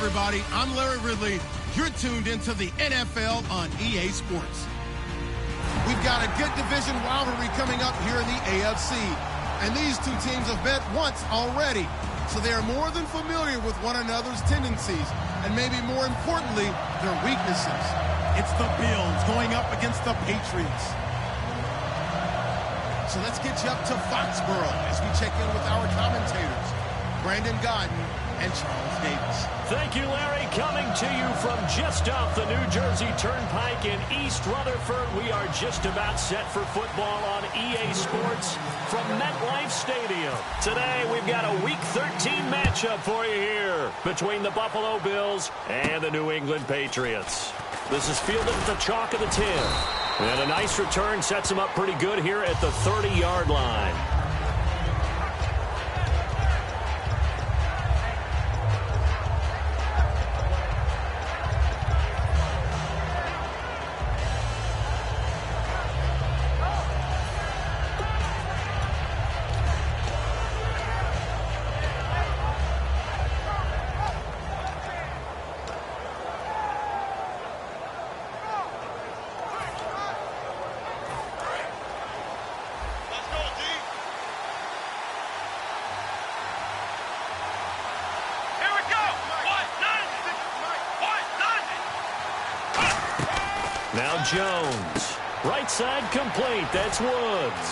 everybody. I'm Larry Ridley. You're tuned into the NFL on EA Sports. We've got a good division rivalry coming up here in the AFC. And these two teams have met once already. So they are more than familiar with one another's tendencies. And maybe more importantly, their weaknesses. It's the Bills going up against the Patriots. So let's get you up to Foxborough as we check in with our commentators, Brandon Godden and Charles Davis. Thank you, Larry. Coming to you from just off the New Jersey Turnpike in East Rutherford. We are just about set for football on EA Sports from MetLife Stadium. Today, we've got a Week 13 matchup for you here between the Buffalo Bills and the New England Patriots. This is fielded at the chalk of the 10. And a nice return sets him up pretty good here at the 30-yard line. Now Jones. Right side complete. That's Woods.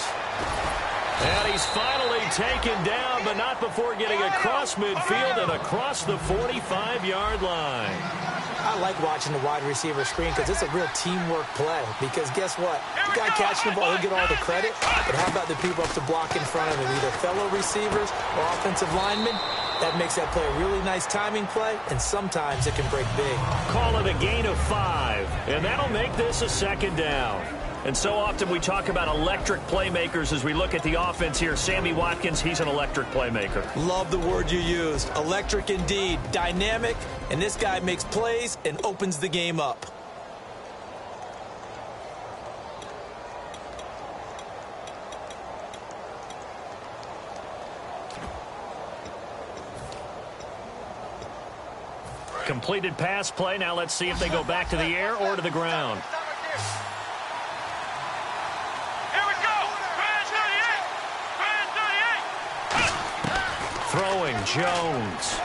And he's finally taken down, but not before getting across midfield and across the 45-yard line. I like watching the wide receiver screen because it's a real teamwork play. Because guess what? The guy catching the ball, he'll get all the credit. But how about the people up to block in front of him? Either fellow receivers or offensive linemen. That makes that play a really nice timing play, and sometimes it can break big. Call it a gain of 5, and that'll make this a second down. And so often we talk about electric playmakers as we look at the offense here. Sammy Watkins, he's an electric playmaker. Love the word you used. Electric indeed. Dynamic, and this guy makes plays and opens the game up. Completed pass play. Now let's see if they go back to the air or to the ground. Here we go. Throwing Jones.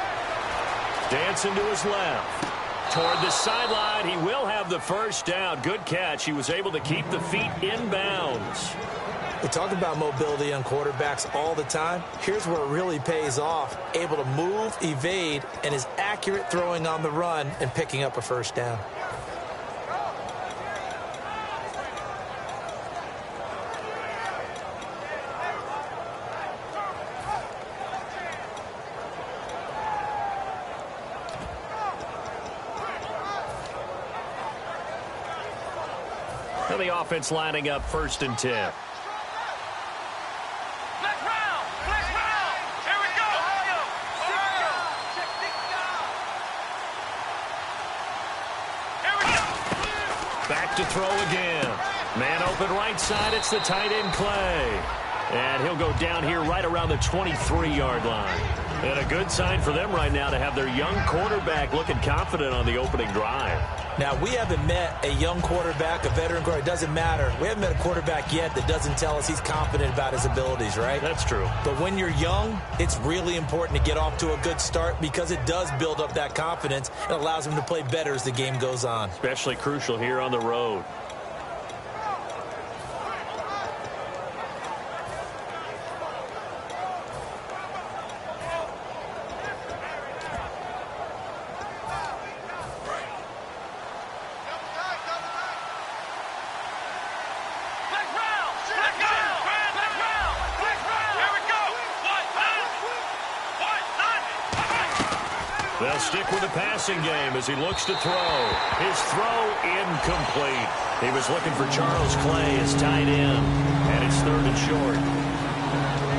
Dancing to his left. Toward the sideline. He will have the first down. Good catch. He was able to keep the feet in bounds. We talk about mobility on quarterbacks all the time. Here's where it really pays off. Able to move, evade, and is accurate throwing on the run and picking up a first down. And the offense lining up 1st and 10. Back to throw again. Man open right side. It's the tight end Clay. And he'll go down here right around the 23-yard line. And a good sign for them right now to have their young quarterback looking confident on the opening drive. Now, we haven't met a young quarterback, a veteran quarterback. It doesn't matter. We haven't met a quarterback yet that doesn't tell us he's confident about his abilities, right? That's true. But when you're young, it's really important to get off to a good start because it does build up that confidence and allows him to play better as the game goes on. Especially crucial here on the road. They'll stick with the passing game as he looks to throw. His throw incomplete. He was looking for Charles Clay, his tight end. And it's 3rd and short.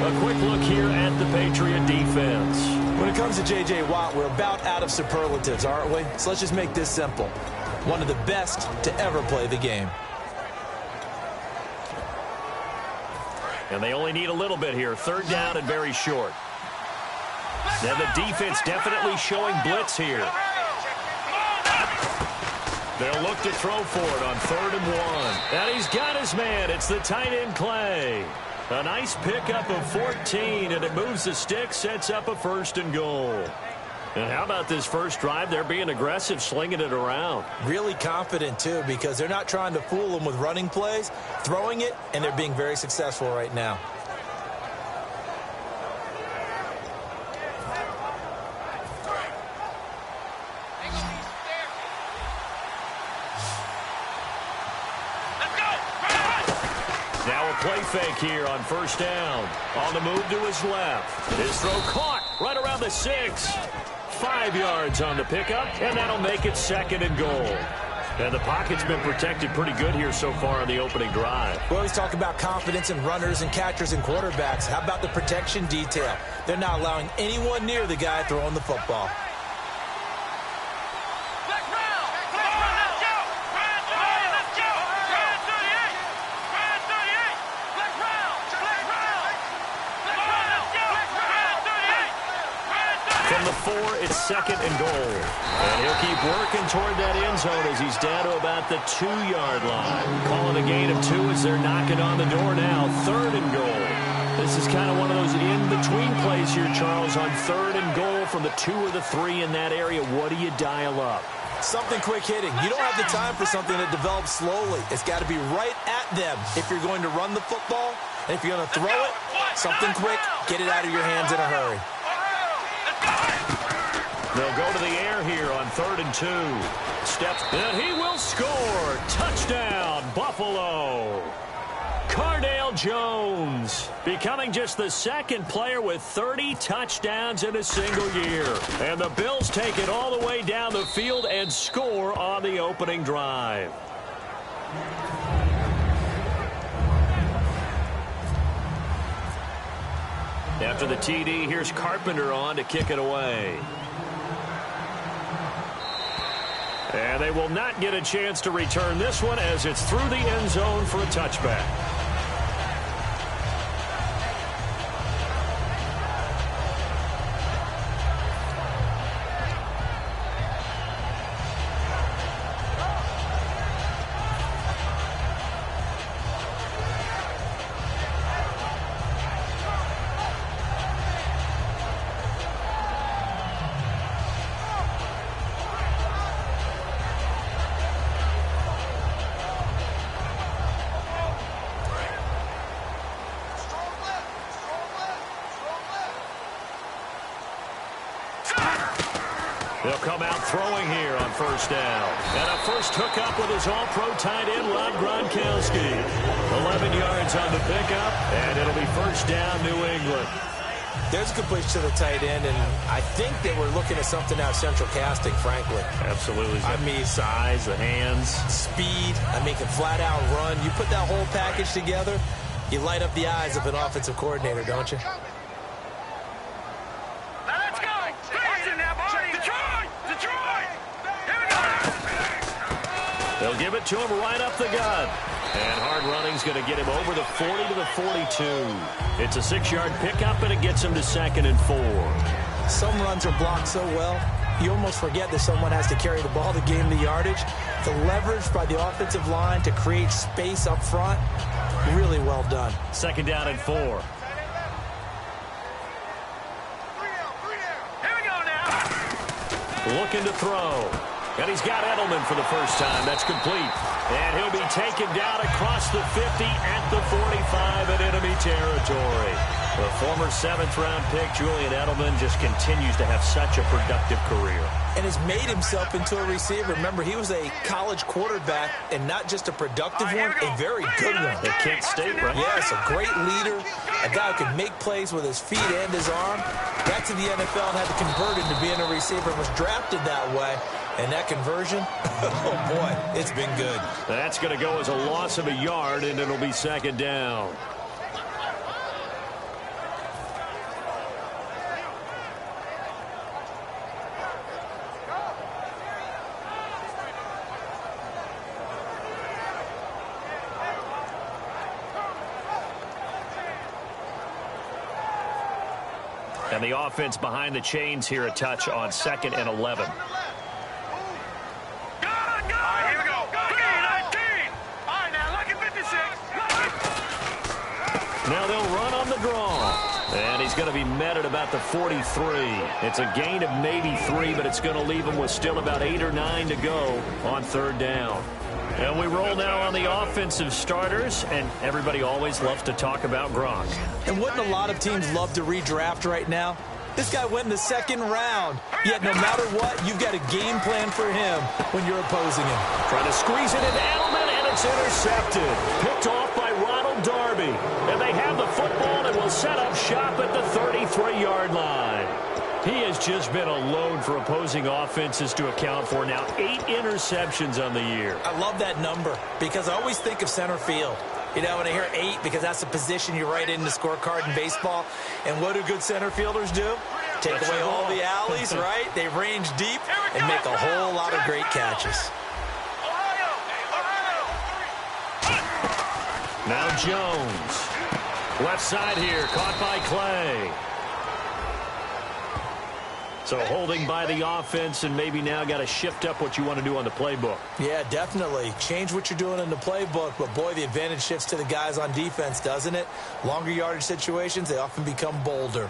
A quick look here at the Patriot defense. When it comes to J.J. Watt, we're about out of superlatives, aren't we? So let's just make this simple. One of the best to ever play the game. And they only need a little bit here. 3rd down and very short. Now the defense definitely showing blitz here. They'll look to throw for it on 3rd and 1. And he's got his man. It's the tight end, Clay. A nice pickup of 14, and it moves the stick, sets up a 1st and goal. And how about this first drive? They're being aggressive, slinging it around. Really confident, too, because they're not trying to fool them with running plays, throwing it, and they're being very successful right now. Now a play fake here on 1st down. On the move to his left. His throw caught right around the 6. 5 yards on the pickup, and that'll make it 2nd and goal. And the pocket's been protected pretty good here so far on the opening drive. We always talk about confidence in runners and catchers and quarterbacks. How about the protection detail? They're not allowing anyone near the guy throwing the football. From the 4, it's 2nd and goal. And he'll keep working toward that end zone as he's down to about the 2-yard line. Calling a gain of 2 as they're knocking on the door now. 3rd and goal. This is kind of one of those in-between plays here, Charles, on 3rd and goal from the 2 or the 3 in that area. What do you dial up? Something quick hitting. You don't have the time for something that develops slowly. It's got to be right at them if you're going to run the football. And if you're going to throw it, something quick, get it out of your hands in a hurry. They'll go to the air here on 3rd and 2. Steps, and he will score. Touchdown, Buffalo. Cardale Jones becoming just the 2nd player with 30 touchdowns in a single year. And the Bills take it all the way down the field and score on the opening drive. After the TD, here's Carpenter on to kick it away. And they will not get a chance to return this one as it's through the end zone for a touchback. They'll come out throwing here on 1st down. And a first hookup with his all-pro tight end, Rob Gronkowski. 11 yards on the pickup, and it'll be 1st down, New England. There's a completion to the tight end, and I think that we're looking at something out of central casting, frankly. Absolutely. I mean, size, the hands. Speed. I mean, can flat out run. You put that whole package together, you light up the eyes of an offensive coordinator, don't you? They'll give it to him right up the gut. And hard running's going to get him over the 40 to the 42. It's a 6-yard pickup, and it gets him to 2nd and 4. Some runs are blocked so well, you almost forget that someone has to carry the ball to gain the yardage. The leverage by the offensive line to create space up front, really well done. 2nd down and 4. Here we go now. Looking to throw. And he's got Edelman for the first time. That's complete. And he'll be taken down across the 50 at the 45 in enemy territory. The former 7th-round pick, Julian Edelman, just continues to have such a productive career. And has made himself into a receiver. Remember, he was a college quarterback, and not just a productive one, a very good one. At Kent State, right? Yes, a great leader, a guy who can make plays with his feet and his arm. Got to the NFL and had to convert into being a receiver and was drafted that way. And that conversion, oh boy, it's been good. That's going to go as a loss of a yard, and it'll be 2nd down. And the offense behind the chains here a touch on 2nd and 11. Here draw. And he's going to be met at about the 43. It's a gain of maybe 3, but it's going to leave him with still about 8 or 9 to go on third down. And we roll now on the offensive starters, and everybody always loves to talk about Gronk. And wouldn't a lot of teams love to redraft right now? This guy went in the second round. Yet no matter what, you've got a game plan for him when you're opposing him. Trying to squeeze it into Edelman, and it's intercepted. Picked off by Ronald Darby. And they have the football and will set up shop at the 33-yard line. He has just been a load for opposing offenses to account for. Now 8 interceptions on the year. I love that number because I always think of center field. You know, when I hear 8, because that's the position you write in the scorecard in baseball. And what do good center fielders do? Take away all the alleys, right? They range deep and make a whole lot of great catches. Now Jones. Left side here, caught by Clay. So holding by the offense, and maybe now got to shift up what you want to do on the playbook. Yeah, definitely. Change what you're doing in the playbook, but boy, the advantage shifts to the guys on defense, doesn't it? Longer yardage situations, they often become bolder.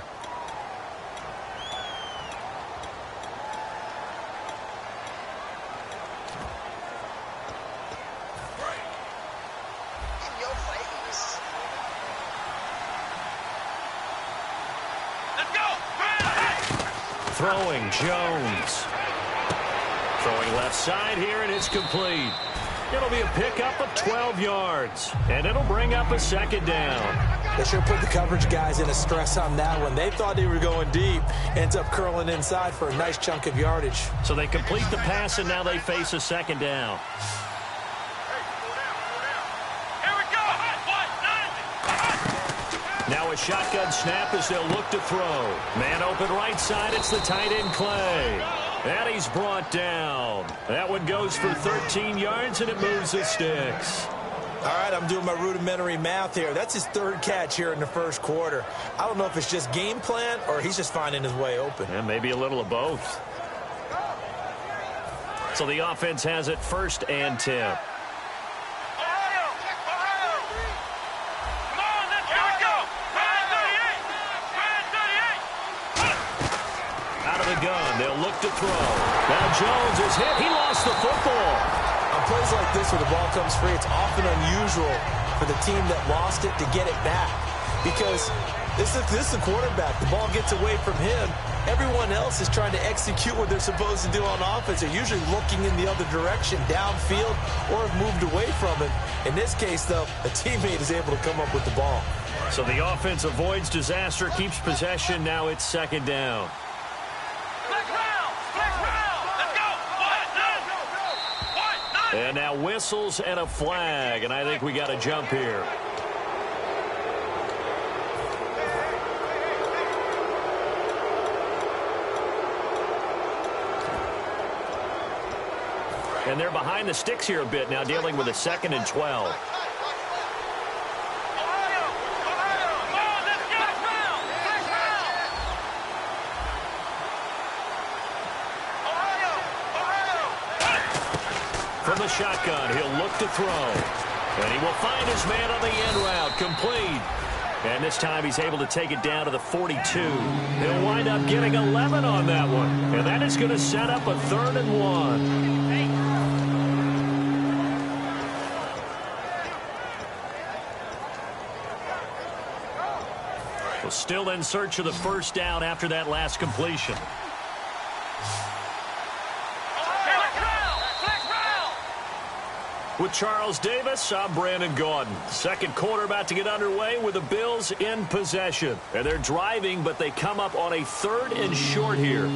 Throwing, Jones. Throwing left side here, and it's complete. It'll be a pickup of 12 yards, and it'll bring up a second down. They should put the coverage guys in a stress on that one. They thought they were going deep. Ends up curling inside for a nice chunk of yardage. So they complete the pass, and now they face a second down. Now a shotgun snap as they'll look to throw. Man open right side. It's the tight end, Clay. And he's brought down. That one goes for 13 yards, and it moves the sticks. All right, I'm doing my rudimentary math here. That's his 3rd catch here in the first quarter. I don't know if it's just game plan or he's just finding his way open. And maybe a little of both. So the offense has it 1st and 10. Gun. They'll look to throw. Now Jones is hit. He lost the football. On plays like this where the ball comes free, it's often unusual for the team that lost it to get it back. Because this is the quarterback. The ball gets away from him. Everyone else is trying to execute what they're supposed to do on offense. They're usually looking in the other direction, downfield, or have moved away from him. In this case, though, a teammate is able to come up with the ball. So the offense avoids disaster, keeps possession. Now it's 2nd down. And now whistles and a flag, and I think we got a jump here. And they're behind the sticks here a bit now, dealing with a 2nd and 12. From the shotgun, he'll look to throw. And he will find his man on the end route, complete. And this time he's able to take it down to the 42. He'll wind up getting 11 on that one. And that is going to set up a 3rd and 1. Well, still in search of the 1st down after that last completion. With Charles Davis, I'm Brandon Gaudin. 2nd quarter about to get underway with the Bills in possession. And they're driving, but they come up on a 3rd and short here.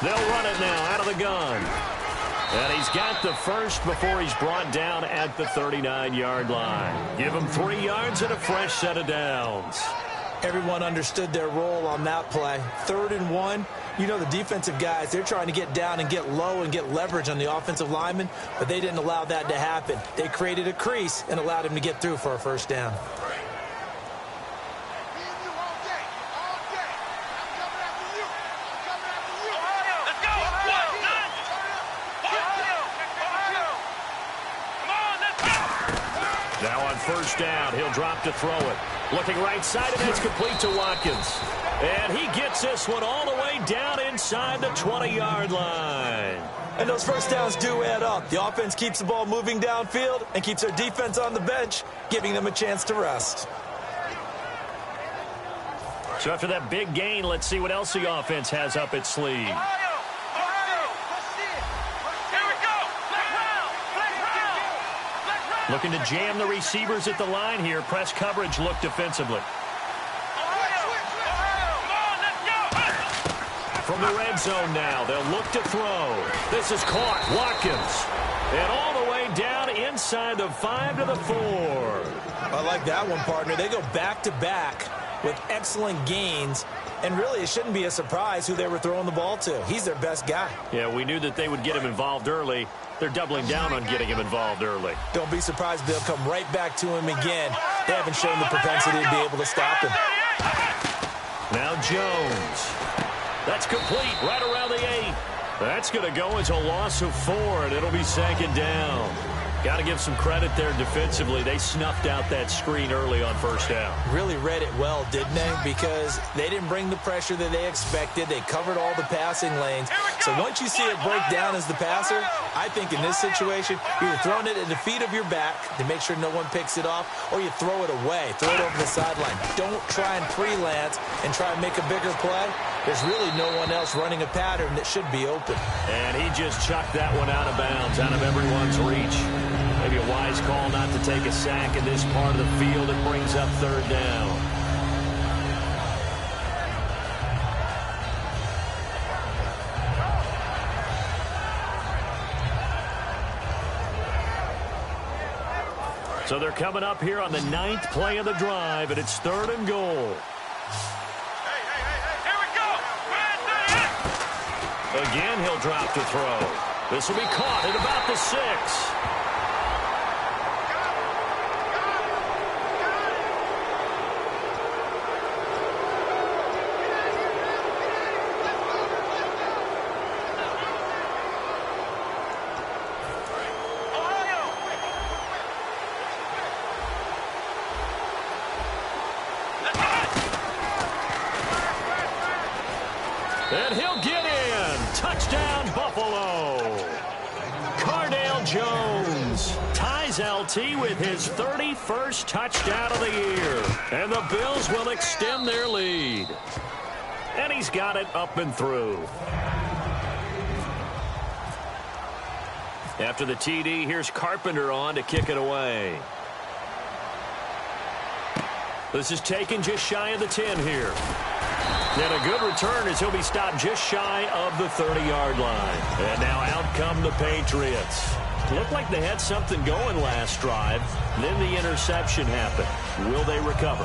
They'll run it now out of the gun. And he's got the first before he's brought down at the 39-yard line. Give him 3 yards and a fresh set of downs. Everyone understood their role on that play. 3rd and 1. You know the defensive guys, they're trying to get down and get low and get leverage on the offensive lineman, but they didn't allow that to happen. They created a crease and allowed him to get through for a 1st down. first down. He'll drop to throw it. Looking right side, and it's complete to Watkins. And he gets this one all the way down inside the 20-yard line. And those first downs do add up. The offense keeps the ball moving downfield and keeps their defense on the bench, giving them a chance to rest. So after that big gain, let's see what else the offense has up its sleeve. Looking to jam the receivers at the line here. Press coverage look defensively. From the red zone now, they'll look to throw. This is caught. Watkins. And all the way down inside the 5 to the 4. I like that one, partner. They go back-to-back with excellent gains. And really, it shouldn't be a surprise who they were throwing the ball to. He's their best guy. Yeah, we knew that they would get him involved early. They're doubling down on getting him involved early. Don't be surprised they'll come right back to him again. They haven't shown the propensity to be able to stop him. Now Jones. That's complete right around the 8. That's going to go as a loss of 4, and it'll be second down. Got to give some credit there defensively. They snuffed out that screen early on first down. Really read it well, didn't they? Because they didn't bring the pressure that they expected. They covered all the passing lanes. So once you see it break down as the passer, I think in this situation, you're either throwing it at the feet of your back to make sure no one picks it off, or you throw it away, throw it over the sideline. Don't try and freelance and try and make a bigger play. There's really no one else running a pattern that should be open. And he just chucked that one out of bounds, out of everyone's reach. Maybe a wise call not to take a sack in this part of the field. It brings up third down. So they're coming up here on the 9th play of the drive, and it's 3rd and goal. Again, he'll drop to throw. This will be caught at about the 6. And he'll get in. Touchdown, Buffalo. Cardale Jones ties LT with his 31st touchdown of the year. And the Bills will extend their lead. And he's got it up and through. After the TD, here's Carpenter on to kick it away. This is taken just shy of the 10 here. And a good return as he'll be stopped just shy of the 30-yard line. And now out come the Patriots. Looked like they had something going last drive. Then the interception happened. Will they recover?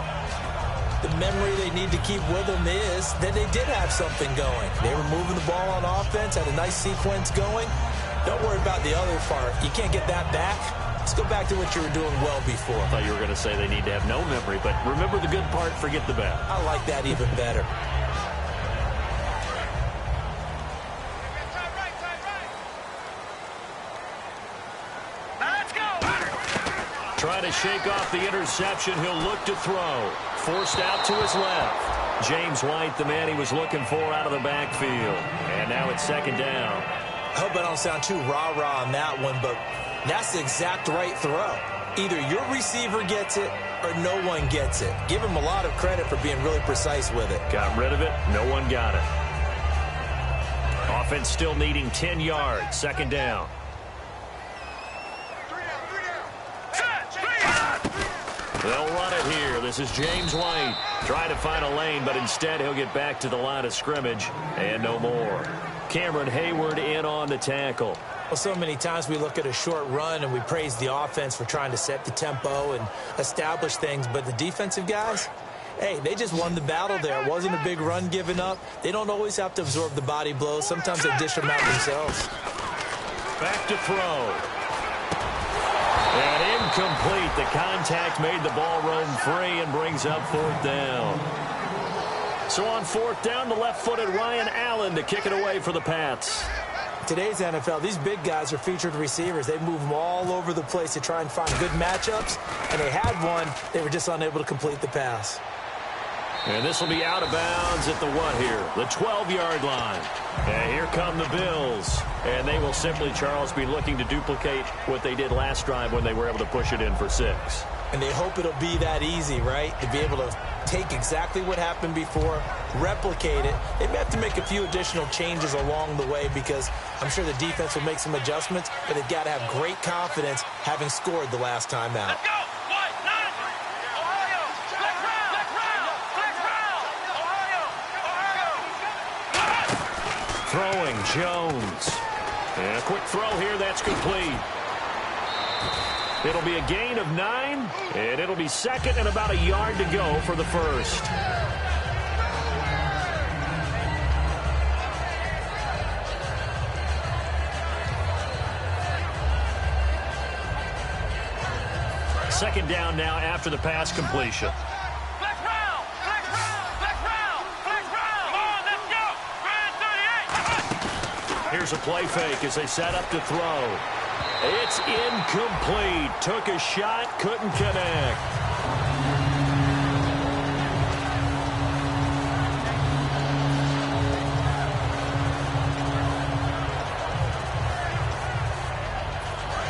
The memory they need to keep with them is that they did have something going. They were moving the ball on offense, had a nice sequence going. Don't worry about the other part. You can't get that back. Let's go back to what you were doing well before. I thought you were going to say they need to have no memory, but remember the good part, forget the bad. I like that even better. Trying to shake off the interception. He'll look to throw. Forced out to his left. James White, the man he was looking for out of the backfield. And now it's second down. I hope I don't sound too rah-rah on that one, but that's the exact right throw. Either your receiver gets it or no one gets it. Give him a lot of credit for being really precise with it. Got rid of it. No one got it. Offense still needing 10 yards. Second down. They'll run it here. This is James White. Trying to find a lane, but instead he'll get back to the line of scrimmage. And no more. Cameron Hayward in on the tackle. Well, so many times we look at a short run and we praise the offense for trying to set the tempo and establish things. But the defensive guys, hey, they just won the battle there. It wasn't a big run given up. They don't always have to absorb the body blows. Sometimes they dish them out themselves. Back to throw. And incomplete. The contact made the ball roam free and brings up fourth down. So on fourth down, the left-footed Ryan Allen to kick it away for the Pats. Today's NFL, these big guys are featured receivers. They move them all over the place to try and find good matchups, and they had one. They were just unable to complete the pass. And this will be out of bounds at the what here? The 12-yard line. And here come the Bills. And they will simply, Charles, be looking to duplicate what they did last drive when they were able to push it in for 6. And they hope it'll be that easy, right? To be able to take exactly what happened before, replicate it. They may have to make a few additional changes along the way because I'm sure the defense will make some adjustments, but they've got to have great confidence having scored the last time out. Let's go! Throwing Jones. And a quick throw here, that's complete. It'll be a gain of 9, and it'll be second and about a yard to go for the first. Second down now after the pass completion. Here's a play fake as they set up to throw. It's incomplete. Took a shot, couldn't connect.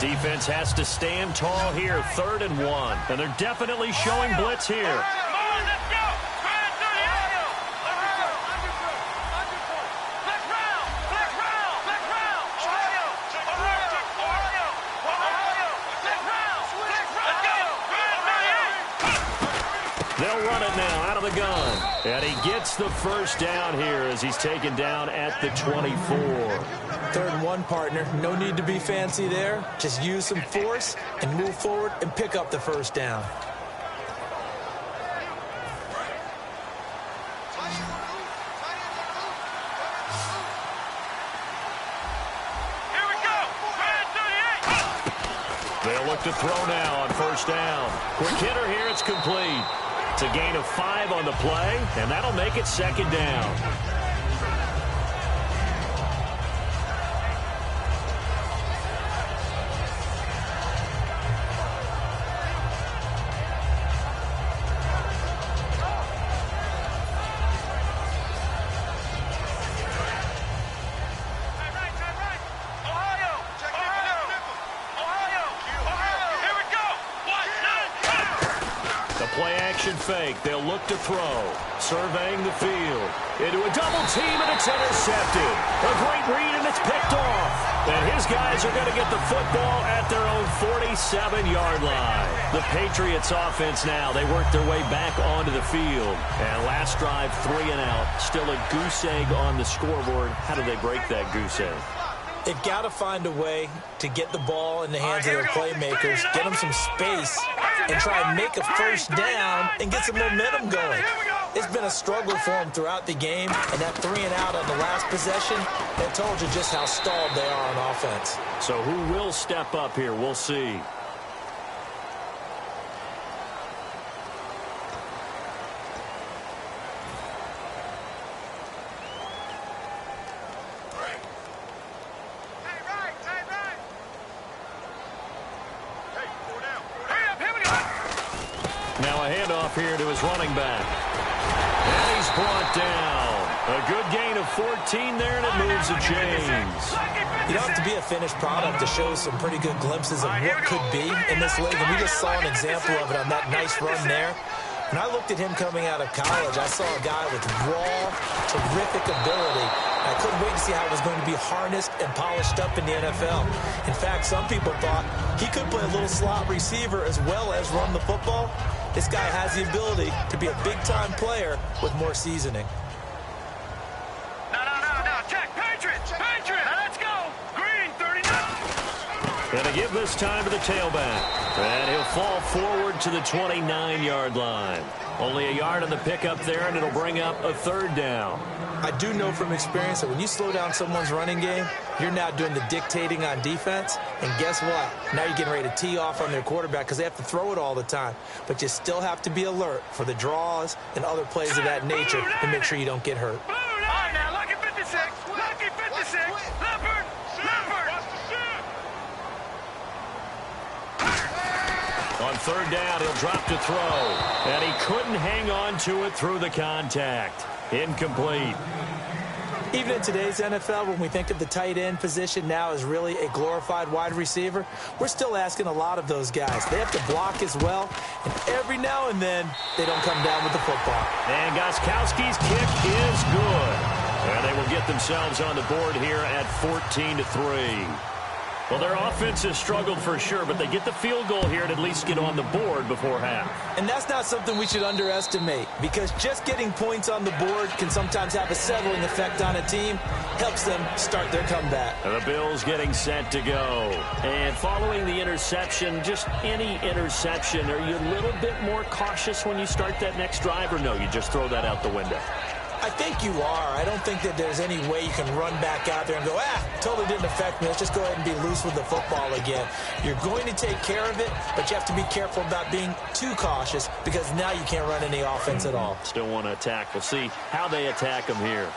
Defense has to stand tall here, 3rd and 1. And they're definitely showing blitz here. They'll run it now out of the gun. And he gets the first down here as he's taken down at the 24. 3rd and 1, partner. No need to be fancy there. Just use some force and move forward and pick up the first down. Here we go. They'll look to throw now on first down. Quick hitter here. It's complete. It's a gain of 5 on the play, and that'll make it second down. Fake. They'll look to throw. Surveying the field. Into a double team, and it's intercepted. A great read, and it's picked off. And his guys are going to get the football at their own 47-yard line. The Patriots offense now, they work their way back onto the field. And last drive, 3 and out. Still a goose egg on the scoreboard. How do they break that goose egg? They've got to find a way to get the ball in the hands of their playmakers, get them some space, and try and make a first down and get some momentum going. It's been a struggle for them throughout the game, and that 3 and out on the last possession, that told you just how stalled they are on offense. So who will step up here? We'll see. Here to his running back. And he's brought down. A good gain of 14 there, and it moves the chains. You don't have to be a finished product to show some pretty good glimpses of what could be in this league. And we just saw an example of it on that nice run there. When I looked at him coming out of college, I saw a guy with raw, terrific ability. I couldn't wait to see how it was going to be harnessed and polished up in the NFL. In fact, some people thought he could play a little slot receiver as well as run the football. This guy has the ability to be a big-time player with more seasoning. No. Check. Patriots. Now let's go. Green, 39. And to give this time to the tailback. And he'll fall forward to the 29-yard line. Only a yard on the pickup there, and it'll bring up a 3rd down. I do know from experience that when you slow down someone's running game, you're now doing the dictating on defense. And guess what? Now you're getting ready to tee off on their quarterback because they have to throw it all the time. But you still have to be alert for the draws and other plays of that nature to make sure you don't get hurt. All right, now, lucky 56. Lucky 56. Leopard. on third down, he'll drop to throw. And he couldn't hang on to it through the contact. Incomplete. Even in today's NFL, when we think of the tight end position now as really a glorified wide receiver, we're still asking a lot of those guys. They have to block as well, and every now and then, they don't come down with the football. And Gostkowski's kick is good. And they will get themselves on the board here at 14-3. Well, their offense has struggled for sure, but they get the field goal here and at least get on the board before half. And that's not something we should underestimate, because just getting points on the board can sometimes have a settling effect on a team. Helps them start their comeback. And the Bills getting set to go. And following the interception, just any interception, are you a little bit more cautious when you start that next drive, or no, you just throw that out the window? I think you are. I don't think that there's any way you can run back out there and go, totally didn't affect me. Let's just go ahead and be loose with the football again. You're going to take care of it, but you have to be careful about being too cautious, because now you can't run any offense at all. Still want to attack. We'll see how they attack them here.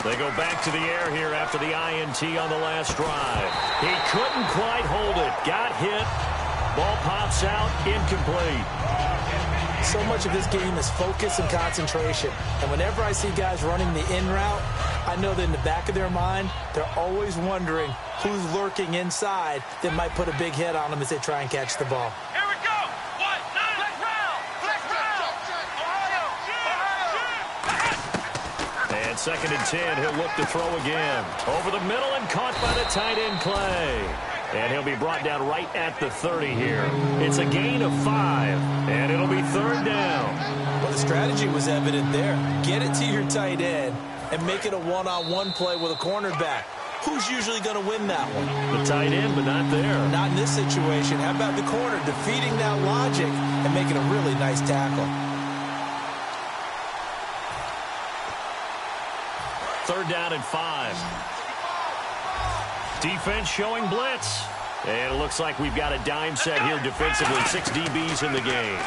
They go back to the air here after the INT on the last drive. He couldn't quite hold it. Got hit. Ball pops out, incomplete. So much of this game is focus and concentration. And whenever I see guys running the in route, I know that in the back of their mind, they're always wondering who's lurking inside that might put a big hit on them as they try and catch the ball. Here we go. What? Flex round. Flex round. Ohio. And 2nd and 10, he'll look to throw again. Over the middle and caught by the tight end, Clay. And he'll be brought down right at the 30 here. It's a gain of 5, and it'll be 3rd down. Well, the strategy was evident there. Get it to your tight end and make it a one-on-one play with a cornerback. Who's usually going to win that one? The tight end, but not there. Not in this situation. How about the corner defeating that logic and making a really nice tackle? 3rd down and 5. Defense showing blitz. And it looks like we've got a dime set here defensively. 6 DBs in the game.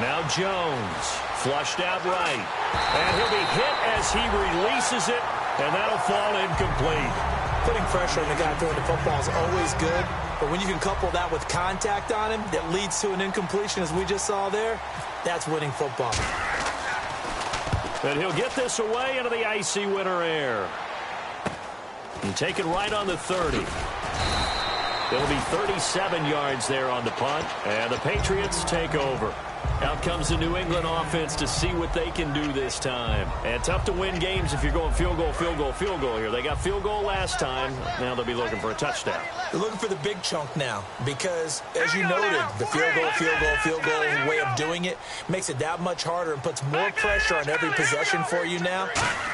Now Jones. Flushed out right. And he'll be hit as he releases it. And that'll fall incomplete. Putting pressure on the guy throwing the football is always good. But when you can couple that with contact on him that leads to an incompletion, as we just saw there, that's winning football. And he'll get this away into the icy winter air. And take it right on the 30. It'll be 37 yards there on the punt. And the Patriots take over. Out comes the New England offense to see what they can do this time. And tough to win games if you're going field goal, field goal, field goal here. They got field goal last time. Now they'll be looking for a touchdown. They're looking for the big chunk now because, as you noted, the field goal way of doing it makes it that much harder and puts more pressure on every possession for you now.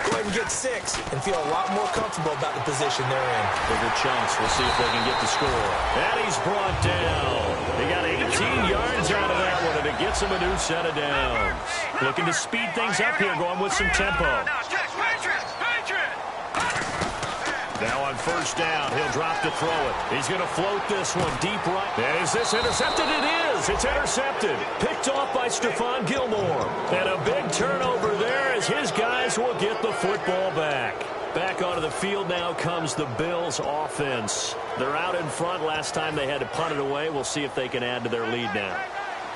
Go ahead and get 6 and feel a lot more comfortable about the position they're in. Bigger chunks. We'll see if they can get the score. And he's brought down. He got 18 yards out of that one, and it gets him a new set of downs. Looking to speed things up here, going with some tempo. Now on 1st down, he'll drop to throw it. He's going to float this one deep right. And is this intercepted? It is. It's intercepted. Picked off by Stephon Gilmore. And a big turnover there as his guys will get the football back. Back onto the field now comes the Bills offense. They're out in front. Last time they had to punt it away. We'll see if they can add to their lead now.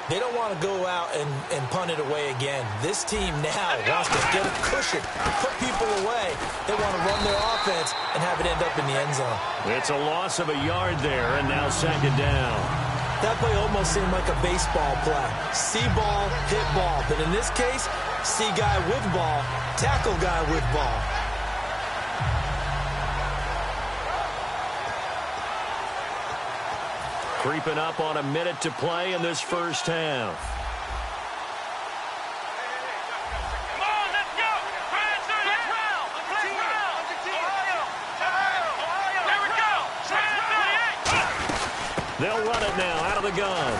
They don't want to go out and punt it away again. This team now wants to get a cushion, put people away. They want to run their offense and have it end up in the end zone. It's a loss of a yard there, and now 2nd down. That play almost seemed like a baseball play. See ball, hit ball. But in this case, see guy with ball, tackle guy with ball. Creeping up on a minute to play in this 1st half. Come on, let's go. Ohio. Here we go. They'll run it now out of the gun.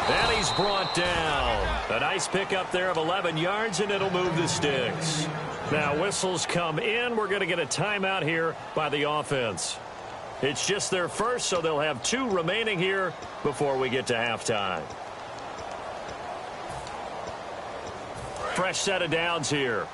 And he's brought down. A nice pickup there of 11 yards, and it'll move the sticks. Now whistles come in. We're going to get a timeout here by the offense. It's just their first, so they'll have 2 remaining here before we get to halftime. Fresh set of downs here.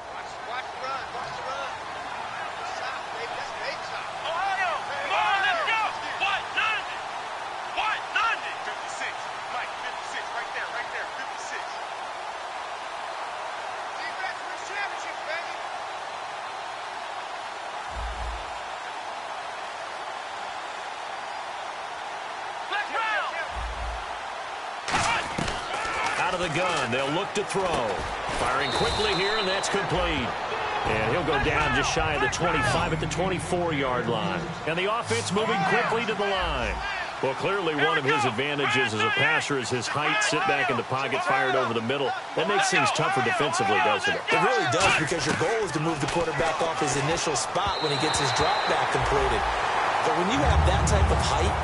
out of the gun. They'll look to throw. Firing quickly here, and that's complete. And he'll go down just shy of the 25 at the 24-yard line. And the offense moving quickly to the line. Well, clearly one of his advantages as a passer is his height, sit back in the pocket, fired over the middle. That makes things tougher defensively, doesn't it? It really does, because your goal is to move the quarterback off his initial spot when he gets his drop back completed. But when you have that type of height,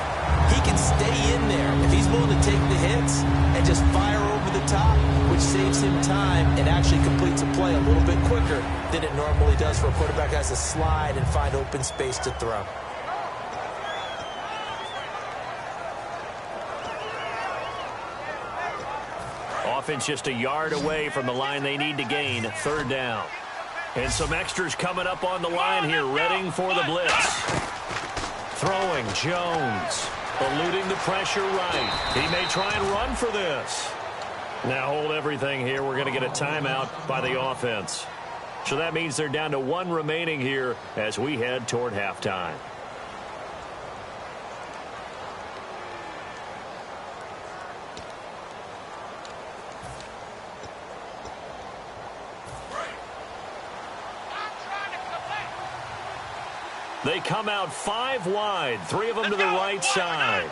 he can stay in there if he's willing to take the hits and just fire over the top, which saves him time and actually completes a play a little bit quicker than it normally does for a quarterback who has to slide and find open space to throw. Offense just a yard away from the line they need to gain. Third down. And some extras coming up on the line here, readying for the blitz. Throwing, Jones. Eluding the pressure right. He may try and run for this. Now hold everything here. We're going to get a timeout by the offense. So that means they're down to one remaining here as we head toward halftime. They come out 5 wide, 3 of them to the right side.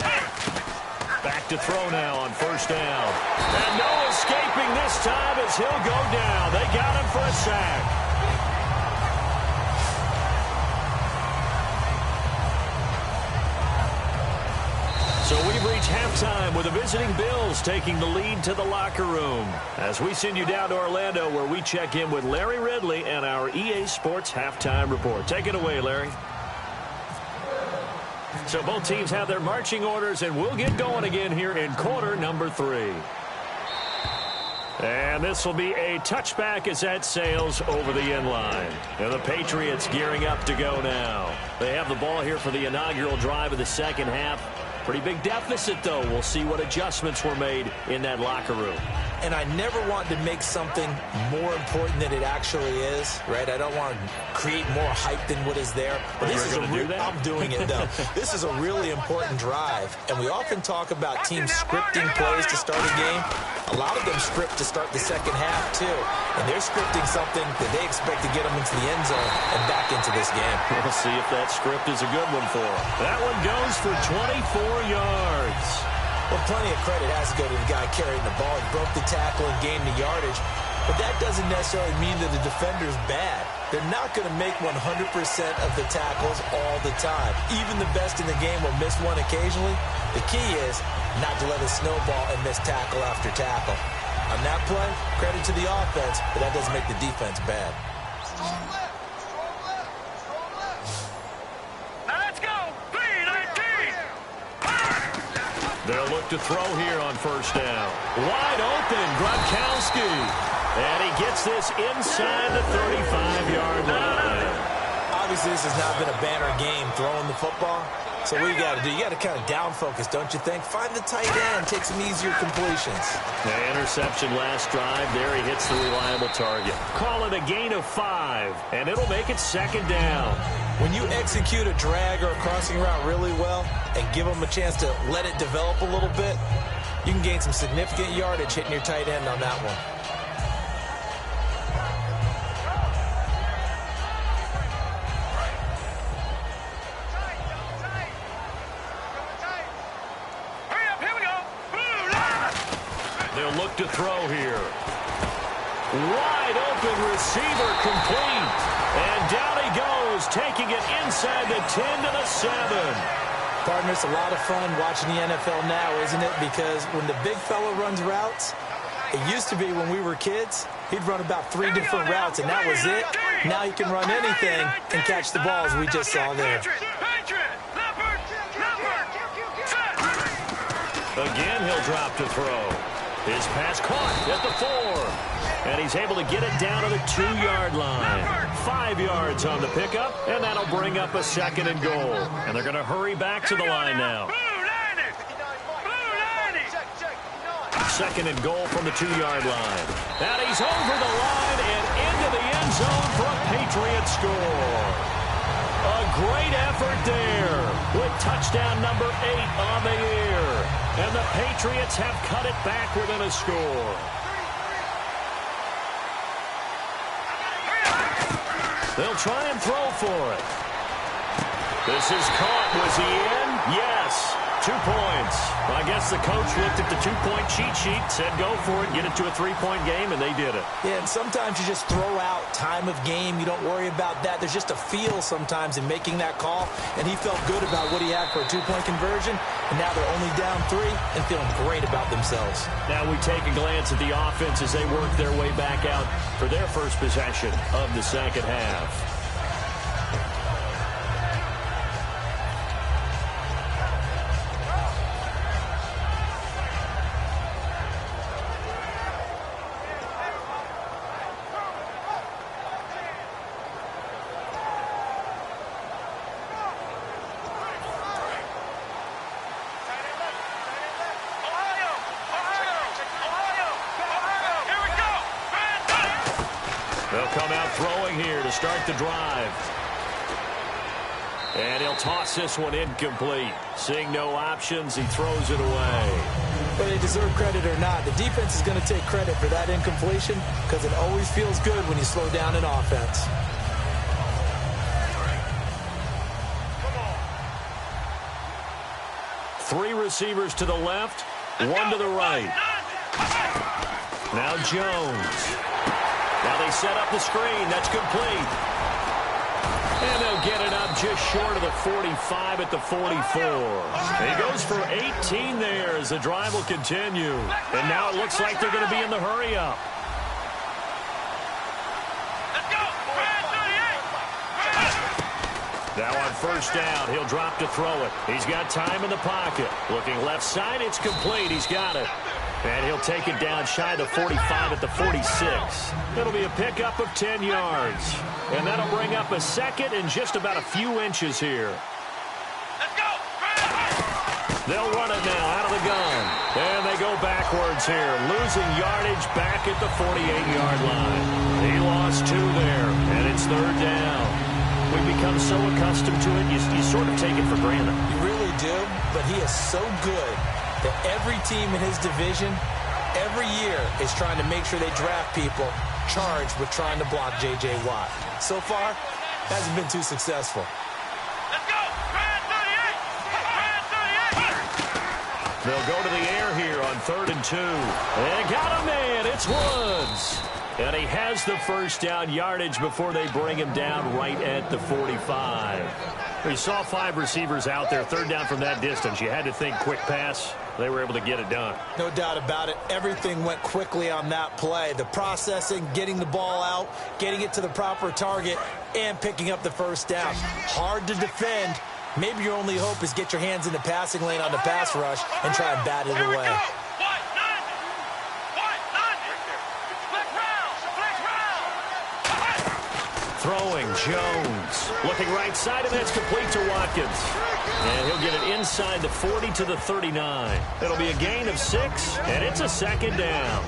Back to throw now on first down. And no escaping this time as he'll go down. They got him for a sack. So we've reached halftime with the visiting Bills taking the lead to the locker room. As we send you down to Orlando, where we check in with Larry Ridley and our EA Sports Halftime Report. Take it away, Larry. So both teams have their marching orders, and we'll get going again here in quarter number 3. And this will be a touchback as that sails over the end line. And the Patriots gearing up to go now. They have the ball here for the inaugural drive of the second half. Pretty big deficit, though. We'll see what adjustments were made in that locker room. And I never want to make something more important than it actually is, right? I don't want to create more hype than what is there. But this is I'm doing it, though. This is a really important drive. And we often talk about teams scripting plays to start a game. A lot of them script to start the second half, too. And they're scripting something that they expect to get them into the end zone and back into this game. We'll see if that script is a good one for them. That one goes for 24 yards. Well, plenty of credit has to go to the guy carrying the ball. He broke the tackle and gained the yardage. But that doesn't necessarily mean that the defender's bad. They're not going to make 100% of the tackles all the time. Even the best in the game will miss one occasionally. The key is not to let it snowball and miss tackle after tackle. On that play, credit to the offense, but that doesn't make the defense bad. They'll look to throw here on first down. Wide open, Gronkowski. And he gets this inside the 35-yard line. Obviously, this has not been a banner game throwing the football. So what you got to do, you got to kind of down focus, don't you think? Find the tight end, take some easier completions. The interception last drive. There he hits the reliable target. Call it a gain of 5, and it'll make it second down. When you execute a drag or a crossing route really well and give them a chance to let it develop a little bit, you can gain some significant yardage hitting your tight end on that one. They'll look to throw here. Wide open receiver complete. And down he goes, taking it inside the 10 to the 7. Partner, it's a lot of fun watching the NFL now, isn't it? Because when the big fella runs routes, it used to be when we were kids, he'd run about 3 different routes, and that was it. Now he can run anything and catch the balls we just saw there. Again, he'll drop to throw. His pass caught at the 4. And he's able to get it down to the 2-yard line. 5 yards on the pickup, and that'll bring up a second and goal. And they're going to hurry back to the line now. Second and goal from the 2-yard line. And he's over the line and into the end zone for a Patriots score. A great effort there with touchdown number 8 on the year. And the Patriots have cut it back within a score. They'll try and throw for it. This is caught. Was he in? Yes. 2 points. Well, I guess the coach looked at the 2-point cheat sheet, said go for it, get it to a 3-point game, and they did it. Yeah, and sometimes you just throw out time of game. You don't worry about that. There's just a feel sometimes in making that call, and he felt good about what he had for a 2-point conversion, and now they're only down 3 and feeling great about themselves. Now we take a glance at the offense as they work their way back out for their first possession of the second half. They'll come out throwing here to start the drive. And he'll toss this one incomplete. Seeing no options, he throws it away. Whether they deserve credit or not, the defense is going to take credit for that incompletion because it always feels good when you slow down an offense. Three receivers to the left, one to the right. Now Jones. Now they set up the screen. That's complete. And they'll get it up just short of the 45 at the 44. He goes for 18 there as the drive will continue. And now it looks like they're going to be in the hurry-up. Now on first down, he'll drop to throw it. He's got time in the pocket. Looking left side, it's complete. He's got it. And he'll take it down shy of the 45 at the 46. It'll be a pickup of 10 yards. And that'll bring up a second and just about a few inches here. They'll run it now out of the gun. And they go backwards here, losing yardage back at the 48-yard line. He lost 2 there, and it's third down. We've become so accustomed to it, you sort of take it for granted. You really do, but he is so good that every team in his division, every year, is trying to make sure they draft people charged with trying to block J.J. Watt. So far, hasn't been too successful. Let's go! Brand 38! Brand 38! They'll go to the air here on 3rd and 2. They got a man. It's Woods. And he has the first down yardage before they bring him down right at the 45. We saw 5 receivers out there, third down from that distance. You had to think quick pass. They were able to get it done. No doubt about it. Everything went quickly on that play. The processing, getting the ball out, getting it to the proper target, and picking up the first down. Hard to defend. Maybe your only hope is get your hands in the passing lane on the pass rush and try and bat it away. Throwing, Jones. Looking right side, and that's complete to Watkins. And he'll get it inside the 40 to the 39. It'll be a gain of 6, and it's a second down.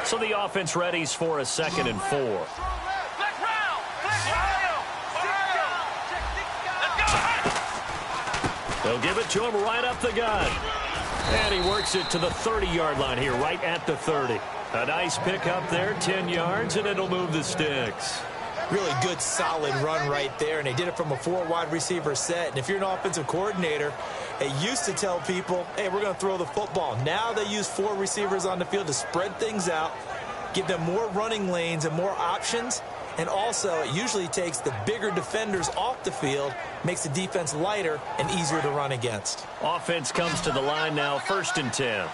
So the offense readies for a 2nd and 4. They'll give it to him right up the gut. And he works it to the 30-yard line here, right at the 30. A nice pickup there, 10 yards, and it'll move the sticks. Really good, solid run right there, and they did it from a 4 wide receiver set. And if you're an offensive coordinator, they used to tell people, hey, we're going to throw the football. Now they use 4 receivers on the field to spread things out, give them more running lanes and more options. And also, it usually takes the bigger defenders off the field, makes the defense lighter and easier to run against. Offense comes to the line now, 1st and 10.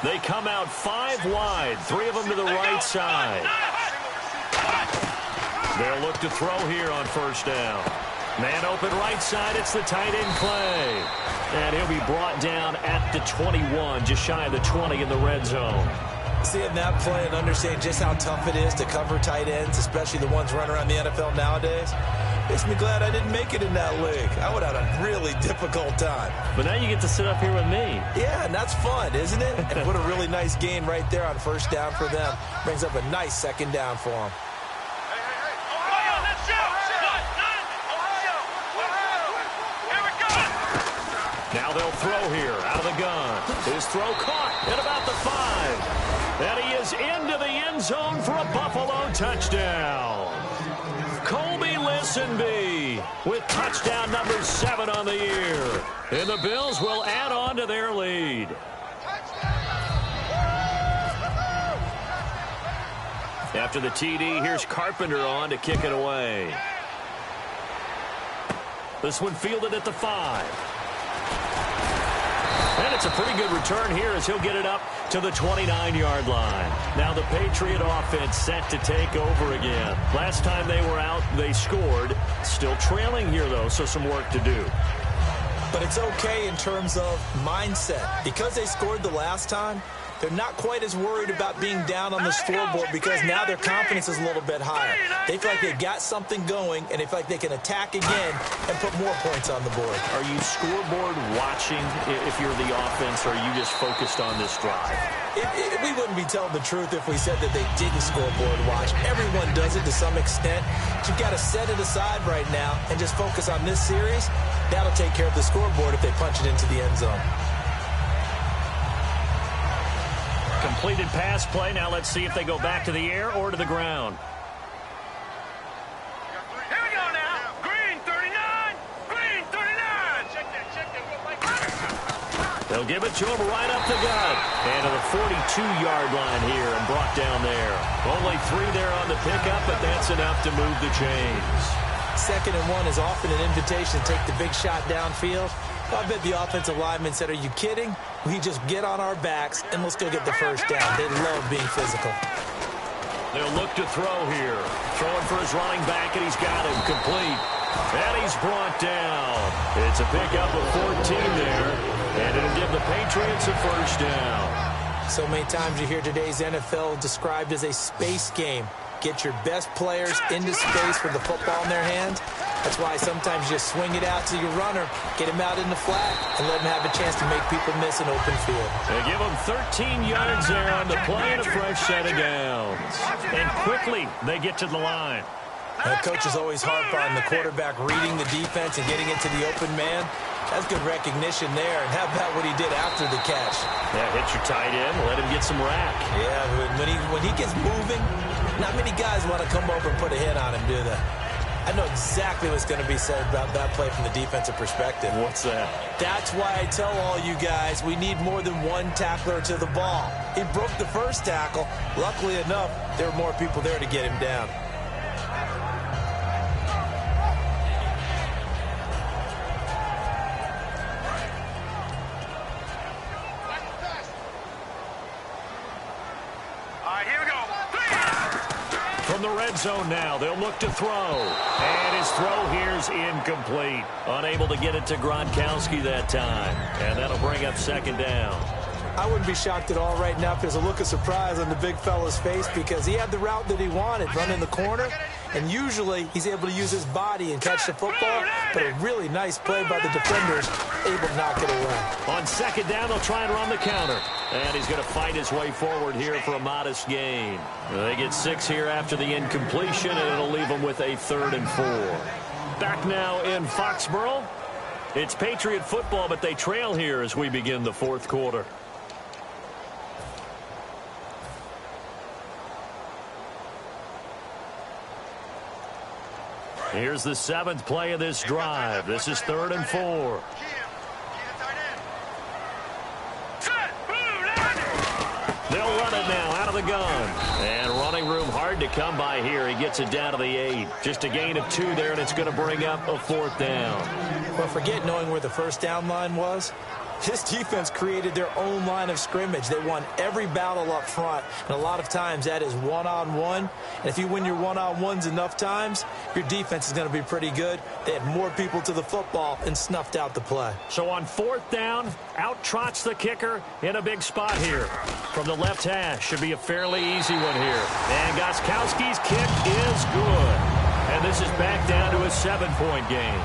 They come out 5 wide, 3 of them to the right side. They'll look to throw here on 1st down. Man open right side. It's the tight end Clay. And he'll be brought down at the 21, just shy of the 20 in the red zone. Seeing that play and understanding just how tough it is to cover tight ends, especially the ones running around the NFL nowadays, makes me glad I didn't make it in that league. I would have had a really difficult time. But now you get to sit up here with me. Yeah, and that's fun, isn't it? And what a really nice gain right there on first down for them. Brings up a nice second down for them. Now they'll throw here out of the gun. His throw caught at about the 5. And he is into the end zone for a Buffalo touchdown. Colby Listenby with touchdown number 7 on the year. And the Bills will add on to their lead. After the TD, here's Carpenter on to kick it away. This one fielded at the 5. And it's a pretty good return here as he'll get it up to the 29-yard line. Now the Patriot offense set to take over again. Last time they were out, they scored. Still trailing here, though, so some work to do. But it's okay in terms of mindset. Because they scored the last time, they're not quite as worried about being down on the scoreboard because now their confidence is a little bit higher. They feel like they've got something going, and they feel like they can attack again and put more points on the board. Are you scoreboard watching if you're the offense, or are you just focused on this drive? We wouldn't be telling the truth if we said that they didn't scoreboard watch. Everyone does it to some extent. But you've got to set it aside right now and just focus on this series. That'll take care of the scoreboard if they punch it into the end zone. Completed pass play. Now let's see if they go back to the air or to the ground. Here we go now. Green 39. Green 39. Check that. They'll give it to him right up the gut. And to the 42-yard line here and brought down there. Only 3 there on the pickup, but that's enough to move the chains. 2nd and 1 is often an invitation to take the big shot downfield. I bet the offensive lineman said, are you kidding? We just get on our backs and let's go get the first down. They love being physical. They'll look to throw here. Throwing for his running back, and he's got him complete. And he's brought down. It's a pickup of 14 there. And it'll give the Patriots a first down. So many times you hear today's NFL described as a space game. Get your best players into space with the football in their hands. That's why sometimes you just swing it out to your runner, get him out in the flat, and let him have a chance to make people miss an open field. They give him 13 yards there on the play and a fresh set of downs. And quickly they get to the line. Coaches always harp on the quarterback reading the defense and getting it to the open man. That's good recognition there. And how about what he did after the catch? Yeah, hit your tight end, let him get some rack. Yeah, when he gets moving, not many guys want to come over and put a hit on him, do they? I know exactly what's going to be said about that play from the defensive perspective. What's that? That's why I tell all you guys we need more than one tackler to the ball. He broke the first tackle. Luckily enough, there were more people there to get him down. From the red zone now, they'll look to throw. And his throw here's incomplete. Unable to get it to Gronkowski that time. And that'll bring up 2nd down. I wouldn't be shocked at all right now if there's a look of surprise on the big fella's face because he had the route that he wanted, running the corner. And usually he's able to use his body and catch the football. But a really nice play by the defenders, able to knock it away. On 2nd down, they'll try and run the counter. And he's going to fight his way forward here for a modest gain. They get 6 here after the incompletion, and it'll leave them with a 3rd and 4. Back now in Foxborough. It's Patriot football, but they trail here as we begin the 4th quarter. Here's the 7th play of this drive. This is 3rd and 4. They'll run it now out of the gun. And running room hard to come by here. He gets it down to the 8. Just a gain of 2 there, and it's going to bring up a 4th down. Well, forget knowing where the first down line was. This defense created their own line of scrimmage. They won every battle up front, and a lot of times that is one-on-one. And if you win your one-on-ones enough times, your defense is going to be pretty good. They had more people to the football and snuffed out the play. So on 4th down, out trots the kicker in a big spot here. From the left hash, should be a fairly easy one here. And Gostkowski's kick is good. And this is back down to a 7-point game.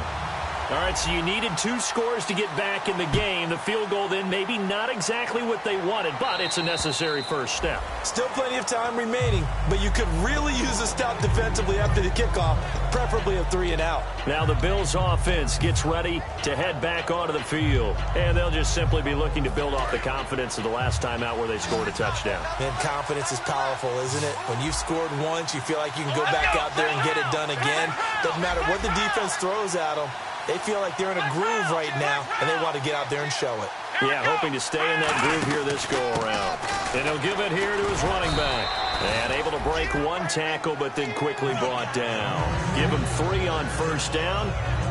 All right, so you needed 2 scores to get back in the game. The field goal then maybe not exactly what they wanted, but it's a necessary first step. Still plenty of time remaining, but you could really use a stop defensively after the kickoff, preferably a 3-and-out. Now the Bills offense gets ready to head back onto the field, and they'll just simply be looking to build off the confidence of the last time out where they scored a touchdown. Man, confidence is powerful, isn't it? When you've scored once, you feel like you can go back out there and get it done again. Doesn't matter what the defense throws at them. They feel like they're in a groove right now, and they want to get out there and show it. Yeah, hoping to stay in that groove here this go-around. And he'll give it here to his running back. And able to break 1 tackle, but then quickly brought down. Give him 3 on 1st down.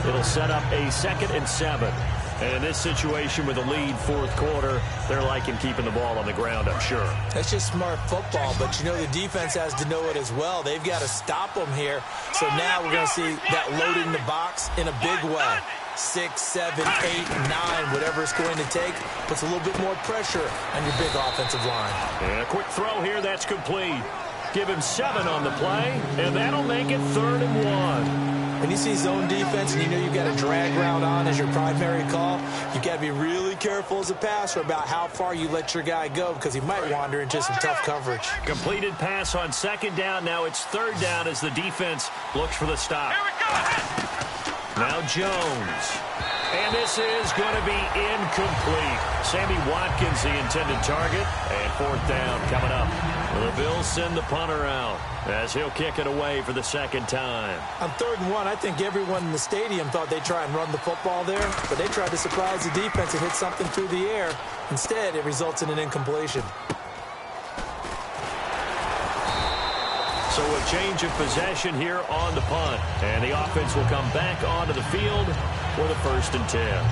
It'll set up a 2nd and 7. And in this situation with a lead 4th quarter, they're liking keeping the ball on the ground, I'm sure. That's just smart football, but you know the defense has to know it as well. They've got to stop them here. So now we're going to see that load in the box in a big way. 6, 7, 8, 9, whatever it's going to take, puts a little bit more pressure on your big offensive line. And a quick throw here, that's complete. Give him 7 on the play, and that'll make it 3rd and 1. When you see zone defense and you know you've got a drag route on as your primary call, you've got to be really careful as a passer about how far you let your guy go because he might wander into some tough coverage. Completed pass on 2nd down. Now it's 3rd down as the defense looks for the stop. Here we go. Now Jones. And this is going to be incomplete. Sammy Watkins, the intended target. And 4th down coming up. The Bills send the punter out as he'll kick it away for the 2nd time. On 3rd and 1, I think everyone in the stadium thought they'd try and run the football there, but they tried to surprise the defense and hit something through the air. Instead, it results in an incompletion. So a change of possession here on the punt. And the offense will come back onto the field for the 1st and 10.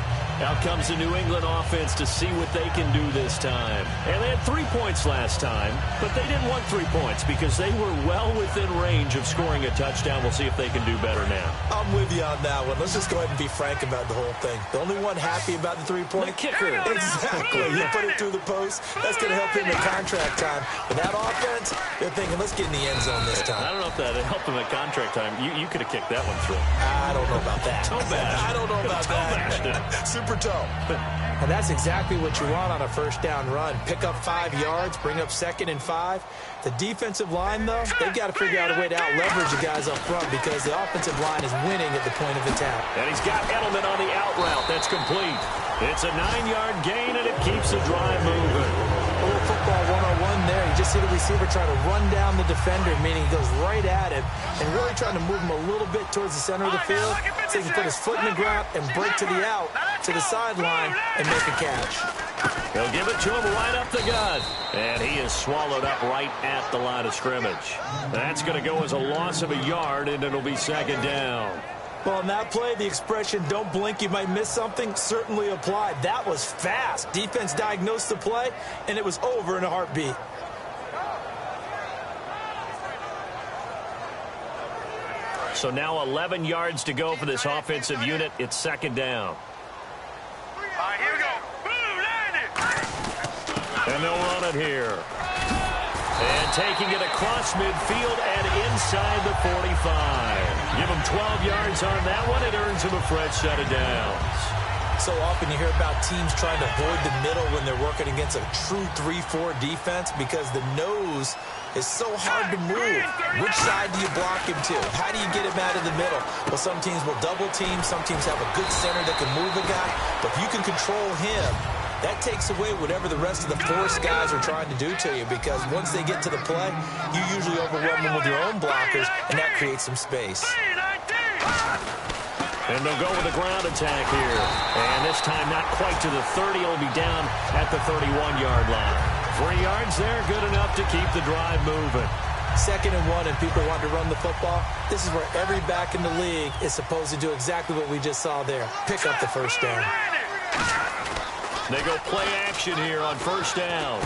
Out comes the New England offense to see what they can do this time. And they had 3 points last time, but they didn't want 3 points because they were well within range of scoring a touchdown. We'll see if they can do better now. I'm with you on that one. Let's just go ahead and be frank about the whole thing. The only one happy about the 3-point The kicker. Exactly. You put it through the post. That's going to help him in contract time. But that offense, they're thinking, let's get in the end zone this time. I don't know if that helped him at contract time. You could have kicked that one through. I don't know about that. Toe bash. I don't know about that. Super toe. And that's exactly what you want on a 1st down run. Pick up 5 yards, bring up 2nd and 5. The defensive line, though, they've got to figure out a way to out-leverage the guys up front because the offensive line is winning at the point of attack. And he's got Edelman on the out route. That's complete. It's a 9-yard gain, and it keeps the drive moving. A little football 101 there. You just see the receiver try to run down the defender, meaning he goes right at him and really trying to move him a little bit towards the center of the field so he can put his foot in the ground and break to the out, to the sideline, and make a catch. They'll give it to him right up the gut. And he is swallowed up right at the line of scrimmage. That's going to go as a loss of a yard, and it'll be 2nd down. Well, in that play, the expression, don't blink, you might miss something, certainly applied. That was fast. Defense diagnosed the play, and it was over in a heartbeat. So now 11 yards to go for this offensive unit. It's 2nd down. All right, here we go. Boom, land it. And they'll run it here. And taking it across midfield and inside the 45. Give him 12 yards on that one. It earns him a fresh set of downs. So often you hear about teams trying to avoid the middle when they're working against a true 3-4 defense because the nose is so hard to move. Which side do you block him to? How do you get him out of the middle? Well, some teams will double team. Some teams have a good center that can move a guy. But if you can control him, that takes away whatever the rest of the force guys are trying to do to you because once they get to the play, you usually overwhelm them with your own blockers, and that creates some space. And they'll go with a ground attack here. And this time not quite to the 30. It'll be down at the 31-yard line. 3 yards there, good enough to keep the drive moving. 2nd and 1 and people want to run the football. This is where every back in the league is supposed to do exactly what we just saw there. Pick up the 1st down. They go play action here on first down.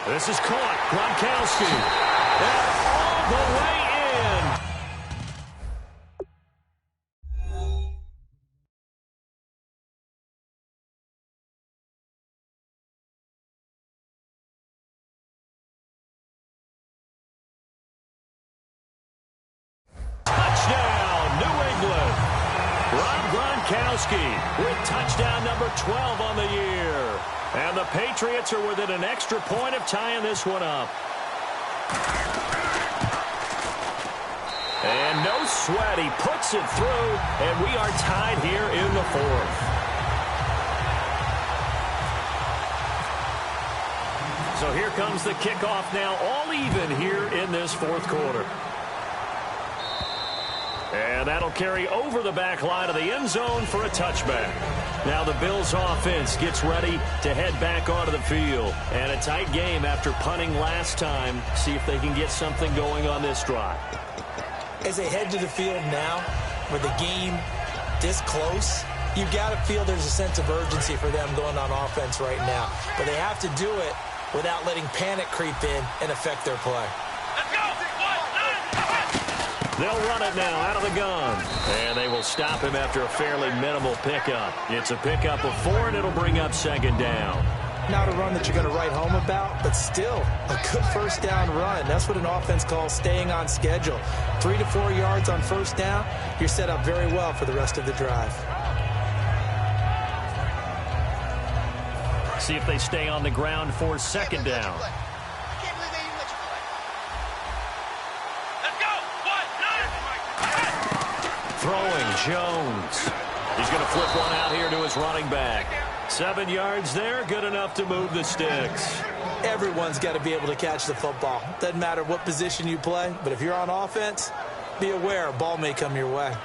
This is caught. Gronkowski. And all the way in. Touchdown, New England. Rob Gronkowski with touchdown number 12 on the year. And the Patriots are within an extra point of tying this one up. And no sweat, he puts it through, and we are tied here in the fourth. So here comes the kickoff now, all even here in this fourth quarter. And that'll carry over the back line of the end zone for a touchback. Now the Bills offense gets ready to head back onto the field. And a tight game after punting last time. See if they can get something going on this drive. As they head to the field now, with the game this close, you've got to feel there's a sense of urgency for them going on offense right now. But they have to do it without letting panic creep in and affect their play. They'll run it now out of the gun. And they will stop him after a fairly minimal pickup. It's a pickup of 4, and it'll bring up second down. Not a run that you're going to write home about, but still a good first down run. That's what an offense calls staying on schedule. 3 to 4 yards on first down, you're set up very well for the rest of the drive. See if they stay on the ground for second down. Throwing, Jones. He's going to flip one out here to his running back. 7 yards there, good enough to move the sticks. Everyone's got to be able to catch the football. Doesn't matter what position you play, but if you're on offense, be aware a ball may come your way.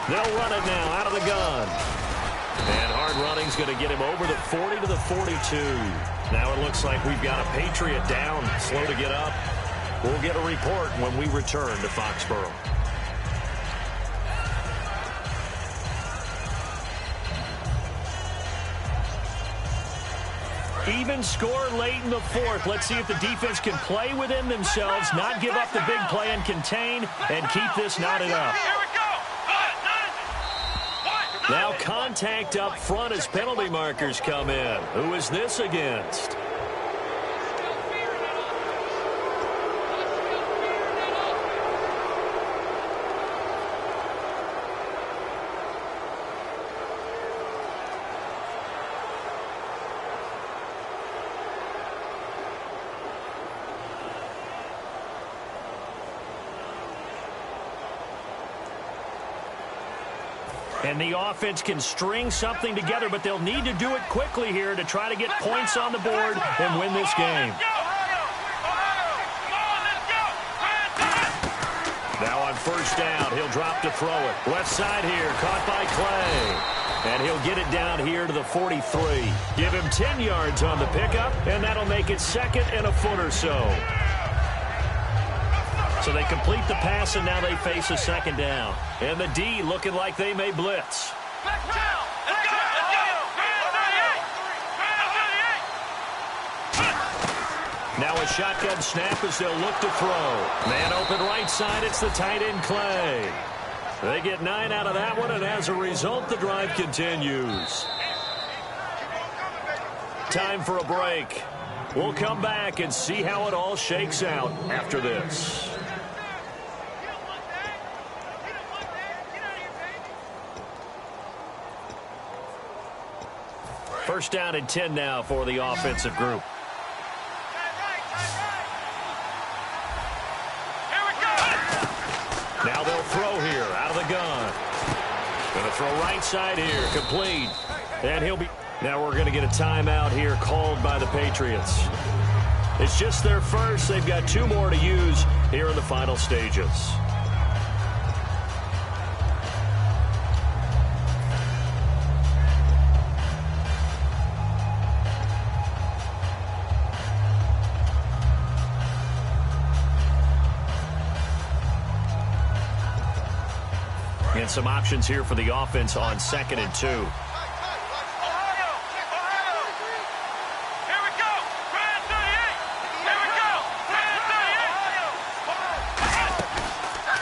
They'll run it now out of the gun. And hard running's going to get him over the 40 to the 42. Now it looks like we've got a Patriot down, slow to get up. We'll get a report when we return to Foxborough. Even score late in the fourth. Let's see if the defense can play within themselves, not give up the big play and contain, and keep this knotted up. Now contact up front as penalty markers come in. Who is this against? And the offense can string something together, but they'll need to do it quickly here to try to get points on the board and win this game. Now on first down, he'll drop to throw it. Left side here, caught by Clay. And he'll get it down here to the 43. Give him 10 yards on the pickup, and that'll make it second and a foot or so. So they complete the pass, and now they face a second down. And the D looking like they may blitz. Now a shotgun snap as they'll look to throw. Man open right side, it's the tight end Clay. They get 9 out of that one, and as a result, the drive continues. Time for a break. We'll come back and see how it all shakes out after this. First down and 10 now for the offensive group. Now they'll throw here out of the gun. Going to throw right side here, complete. And he'll be... Now we're going to get a timeout here called by the Patriots. It's just their first. They've got 2 more to use here in the final stages. And some options here for the offense on 2nd and 2.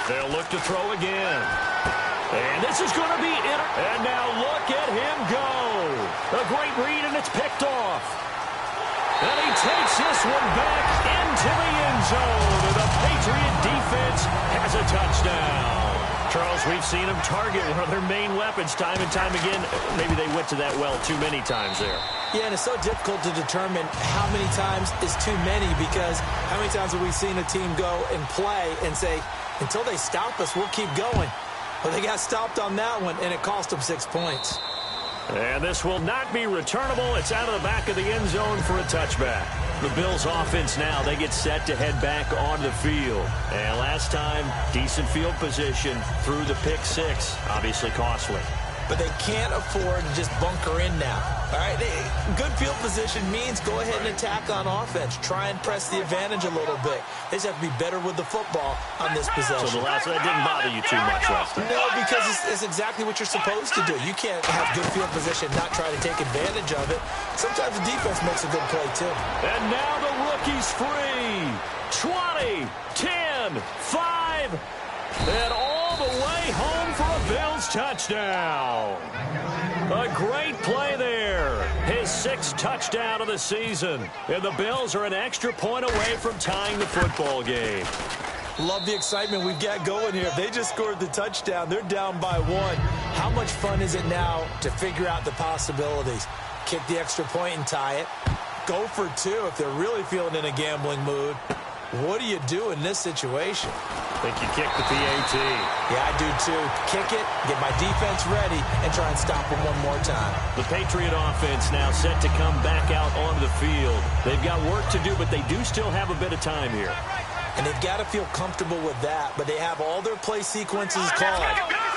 They'll look to throw again. And this is going to be it. And now look at him go. A great read, and it's picked off. And he takes this one back into the end zone. And the Patriot defense has a touchdown. Charles, we've seen them target one of their main weapons time and time again. Maybe they went to that well too many times there. Yeah, and it's so difficult to determine how many times is too many, because how many times have we seen a team go and play and say, until they stop us, we'll keep going. Well, they got stopped on that one, and it cost them 6 points. And this will not be returnable. It's out of the back of the end zone for a touchback. The Bills offense now, they get set to head back on the field. And last time, decent field position through the pick 6. Obviously costly. But they can't afford to just bunker in now. All right, good field position means go ahead and attack on offense. Try and press the advantage a little bit. They just have to be better with the football on this possession. So that didn't bother you too much last time? No, because it's exactly what you're supposed to do. You can't have good field position, not try to take advantage of it. Sometimes the defense makes a good play, too. And now the rookie's free. 20, 10, 5, and all the way home for a Bills touchdown. A great play there. His 6th touchdown of the season. And the Bills are an extra point away from tying the football game. Love the excitement we've got going here. If they just scored the touchdown, they're down by 1. How much fun is it now to figure out the possibilities? Kick the extra point and tie it. Go for 2 if they're really feeling in a gambling mood. What do you do in this situation? I think you kick the PAT. Yeah, I do too. Kick it, get my defense ready, and try and stop them one more time. The Patriot offense now set to come back out onto the field. They've got work to do, but they do still have a bit of time here. And they've got to feel comfortable with that, but they have all their play sequences called.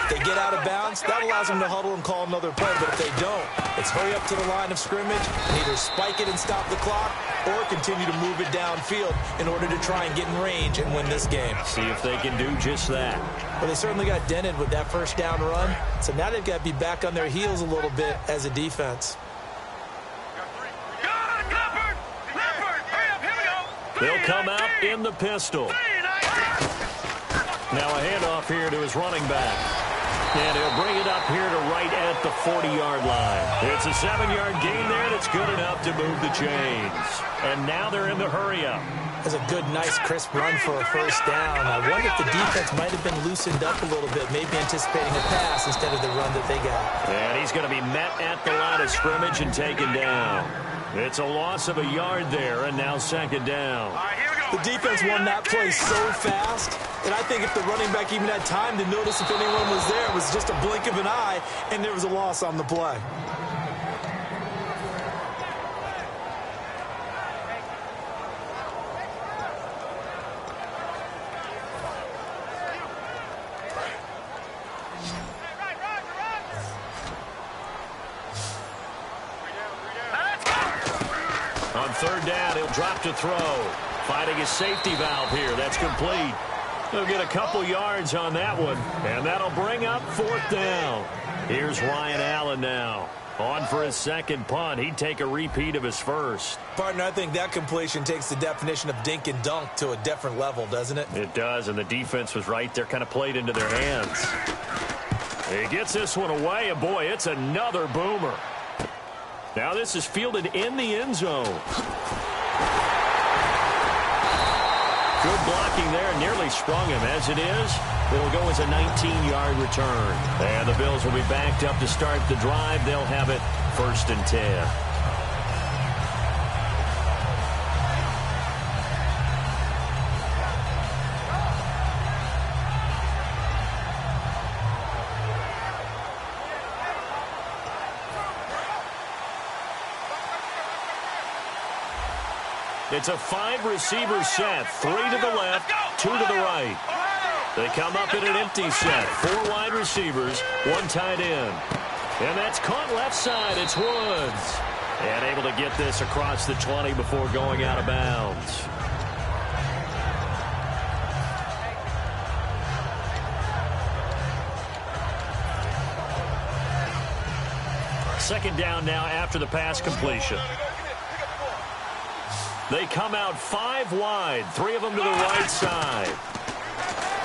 If they get out of bounds, that allows them to huddle and call another play, but if they don't, it's hurry up to the line of scrimmage and either spike it and stop the clock or continue to move it downfield in order to try and get in range and win this game. See if they can do just that. Well, they certainly got dented with that first down run, so now they've got to be back on their heels a little bit as a defense. They'll come out in the pistol. Now a handoff here to his running back. And he'll bring it up here to right at the 40-yard line. It's a 7-yard gain there, and it's good enough to move the chains. And now they're in the hurry-up. That's a good, nice, crisp run for a first down. I wonder if the defense might have been loosened up a little bit, maybe anticipating a pass instead of the run that they got. And he's going to be met at the line of scrimmage and taken down. It's a loss of a yard there, and now 2nd down. The defense won that play so fast, and I think if the running back even had time to notice if anyone was there, it was just a blink of an eye, and there was a loss on the play. On 3rd down, he'll drop to throw. Finding his safety valve here. That's complete. He'll get a couple yards on that one, and that'll bring up 4th down. Here's Ryan Allen now. On for his 2nd punt. He'd take a repeat of his first. Partner, I think that completion takes the definition of dink and dunk to a different level, doesn't it? It does, and the defense was right there, kind of played into their hands. He gets this one away, and boy, it's another boomer. Now this is fielded in the end zone. Good blocking there, nearly sprung him. As it is, it'll go as a 19-yard return. And the Bills will be backed up to start the drive. They'll have it 1st and 10. It's a 5-receiver set. 3 to the left, 2 to the right. They come up in an empty set. 4 wide receivers, 1 tight end. And that's caught left side. It's Woods. And able to get this across the 20 before going out of bounds. Second down now after the pass completion. They come out 5 wide, 3 of them to the right side.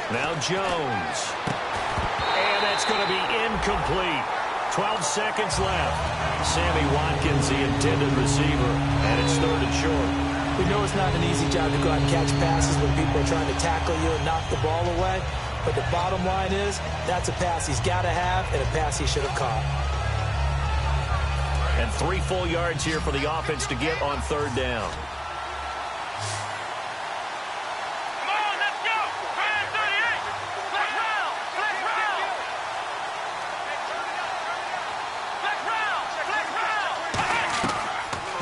Now Jones. And that's going to be incomplete. 12 seconds left. Sammy Watkins, the intended receiver, and it's 3rd and short. We know it's not an easy job to go out and catch passes when people are trying to tackle you and knock the ball away. But the bottom line is, that's a pass he's got to have and a pass he should have caught. And 3 full yards here for the offense to get on 3rd down.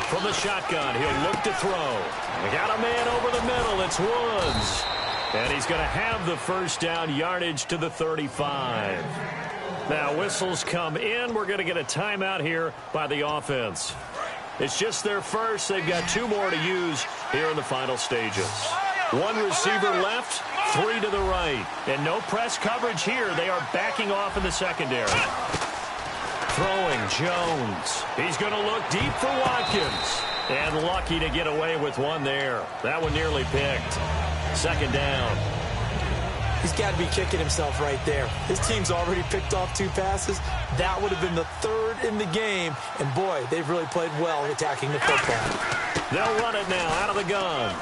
From the shotgun, he'll look to throw. They got a man over the middle. It's Woods. And he's going to have the first down, yardage to the 35. Now whistles come in. We're going to get a timeout here by the offense. It's just their first. They've got 2 more to use here in the final stages. 1 receiver left, 3 to the right. And no press coverage here. They are backing off in the secondary. Throwing Jones. He's going to look deep for Watkins. And lucky to get away with one there. That one nearly picked. Second down. He's got to be kicking himself right there. His team's already picked off 2 passes. That would have been the 3rd in the game. And, boy, they've really played well attacking the football. They'll run it now out of the gun.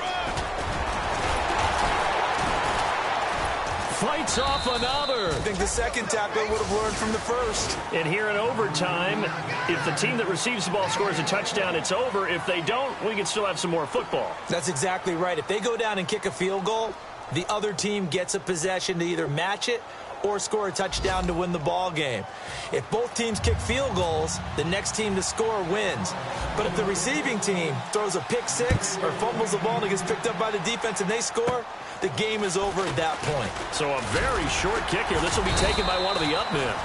Fights off another. I think the second tackler would have learned from the first. And here in overtime, if the team that receives the ball scores a touchdown, it's over. If they don't, we can still have some more football. That's exactly right. If they go down and kick a field goal, the other team gets a possession to either match it or score a touchdown to win the ball game. If both teams kick field goals, the next team to score wins. But if the receiving team throws a pick 6 or fumbles the ball and it gets picked up by the defense and they score, the game is over at that point. So a very short kick here. This will be taken by one of the up men.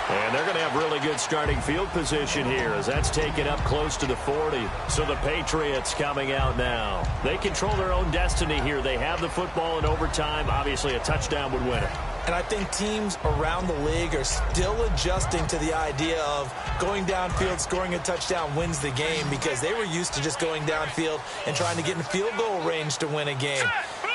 And they're going to have really good starting field position here as that's taken up close to the 40. So the Patriots coming out now. They control their own destiny here. They have the football in overtime. Obviously, a touchdown would win it. And I think teams around the league are still adjusting to the idea of going downfield, scoring a touchdown wins the game because they were used to just going downfield and trying to get in field goal range to win a game.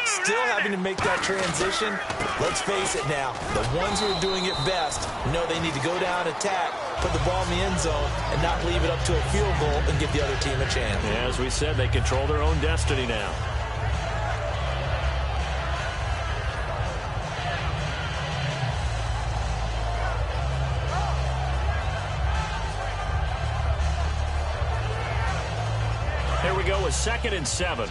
Still having to make that transition. Let's face it now, the ones who are doing it best know they need to go down, attack, put the ball in the end zone, and not leave it up to a field goal and give the other team a chance. Yeah, as we said, they control their own destiny now. Here we go with 2nd and 7.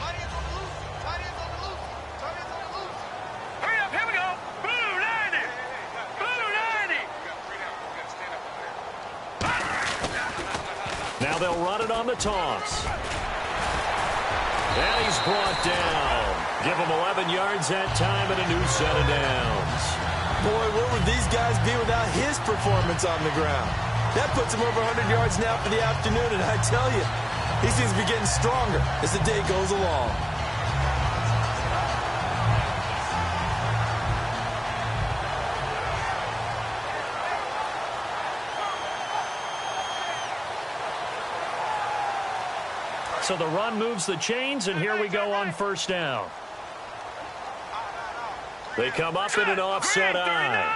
Now they'll run it on the toss. And he's brought down. Give him 11 yards that time and a new set of downs. Boy, where would these guys be without his performance on the ground? That puts him over 100 yards now for the afternoon, and I tell you, he seems to be getting stronger as the day goes along. So the run moves the chains, and here we go on 1st down. They come up in an offset eye.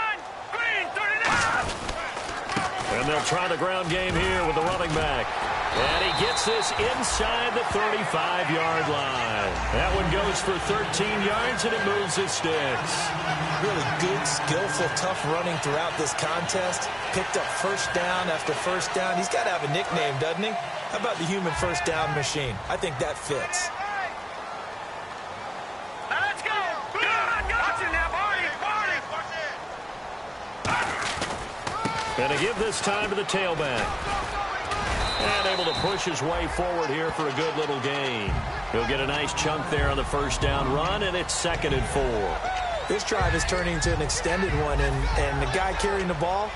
And they'll try the ground game here with the running back. And he gets this inside the 35-yard line. That one goes for 13 yards, and it moves his sticks. Really good, skillful, tough running throughout this contest. Picked up first down after first down. He's got to have a nickname, doesn't he? How about the human first down machine? I think that fits. Let's go! Watch it now, And to give this time to the tailback. And able to push his way forward here for a good little gain. He'll get a nice chunk there on the first down run, and it's 2nd and 4. This drive is turning into an extended one, and the guy carrying the ball,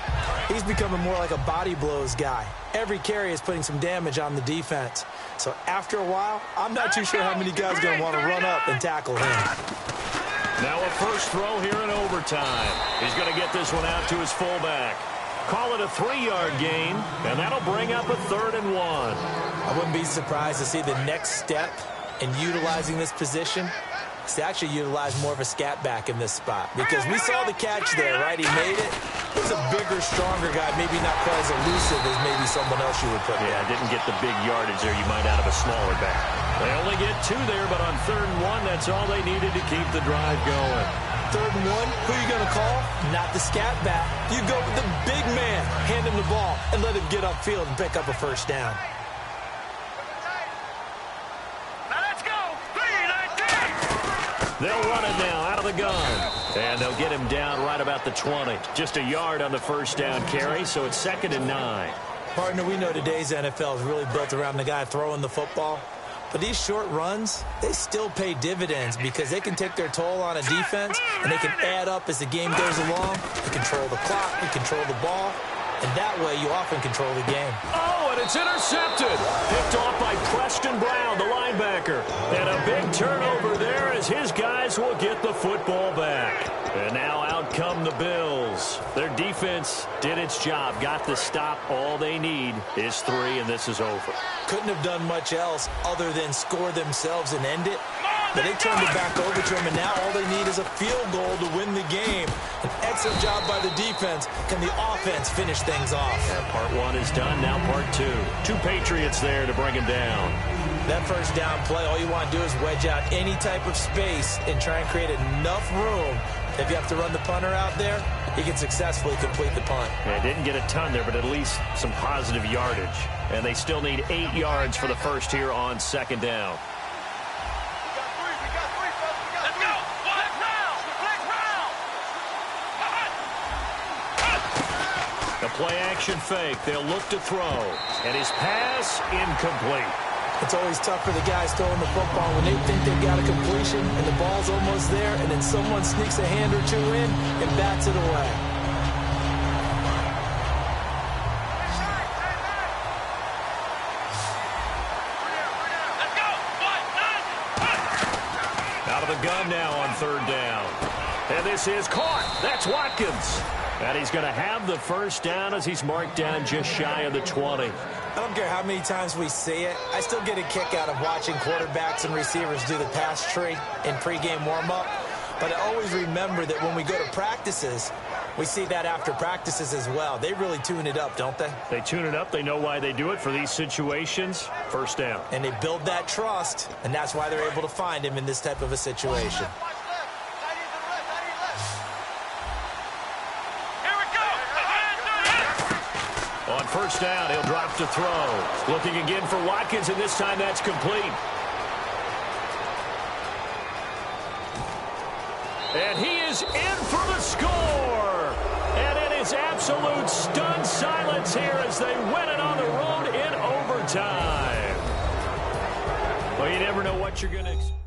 he's becoming more like a body blows guy. Every carry is putting some damage on the defense. So after a while, I'm not too sure how many guys are going to want to run up and tackle him. Now a first throw here in overtime. He's going to get this one out to his fullback. Call it a 3-yard gain, and that'll bring up a 3rd and 1. I wouldn't be surprised to see the next step in utilizing this position. To actually utilize more of a scat back in this spot, because we saw the catch there, right? He made it. He was a bigger, stronger guy, maybe not quite as elusive as maybe someone else you would put in. Yeah, didn't get the big yardage there you might out of a smaller back. They only get 2 there, but on 3rd and 1, that's all they needed to keep the drive going. 3rd and 1, who are you going to call? Not the scat back. You go with the big man, hand him the ball, and let him get upfield and pick up a 1st down. They'll run it now out of the gun. And they'll get him down right about the 20. Just a yard on the 1st down carry, so it's 2nd and 9. Partner, we know today's NFL is really built around the guy throwing the football. But these short runs, they still pay dividends because they can take their toll on a defense, and they can add up as the game goes along. They control the clock, they control the ball, and that way you often control the game. Oh, and it's intercepted. Picked off by Preston Brown, the linebacker. And a big turnover there as his guys will get the football back. And now out come the Bills. Their defense did its job, got the stop. All they need is 3, and this is over. Couldn't have done much else other than score themselves and end it. But they turned it back over to him, and now all they need is a field goal to win the game. An excellent job by the defense. Can the offense finish things off? Yeah, part 1 is done, now part 2. 2 Patriots there to bring him down. That 1st down play, all you want to do is wedge out any type of space and try and create enough room. If you have to run the punter out there, he can successfully complete the punt. Yeah, didn't get a ton there, but at least some positive yardage. And they still need 8 yards for the 1st here on 2nd down. The play-action fake. They'll look to throw. And his pass, incomplete. It's always tough for the guys throwing the football when they think they've got a completion and the ball's almost there, and then someone sneaks a hand or 2 in and bats it away. Out of the gun now on 3rd down. And this is caught. That's Watkins. And he's going to have the 1st down as he's marked down just shy of the 20. I don't care how many times we see it. I still get a kick out of watching quarterbacks and receivers do the pass tree in pregame warm-up. But I always remember that when we go to practices, we see that after practices as well. They really tune it up, don't they? They tune it up. They know why they do it for these situations. 1st down. And they build that trust, and that's why they're able to find him in this type of a situation. On 1st down, he'll drop to throw. Looking again for Watkins, and this time that's complete. And he is in for the score. And it is absolute stunned silence here as they win it on the road in overtime. Well, you never know what you're going to expect.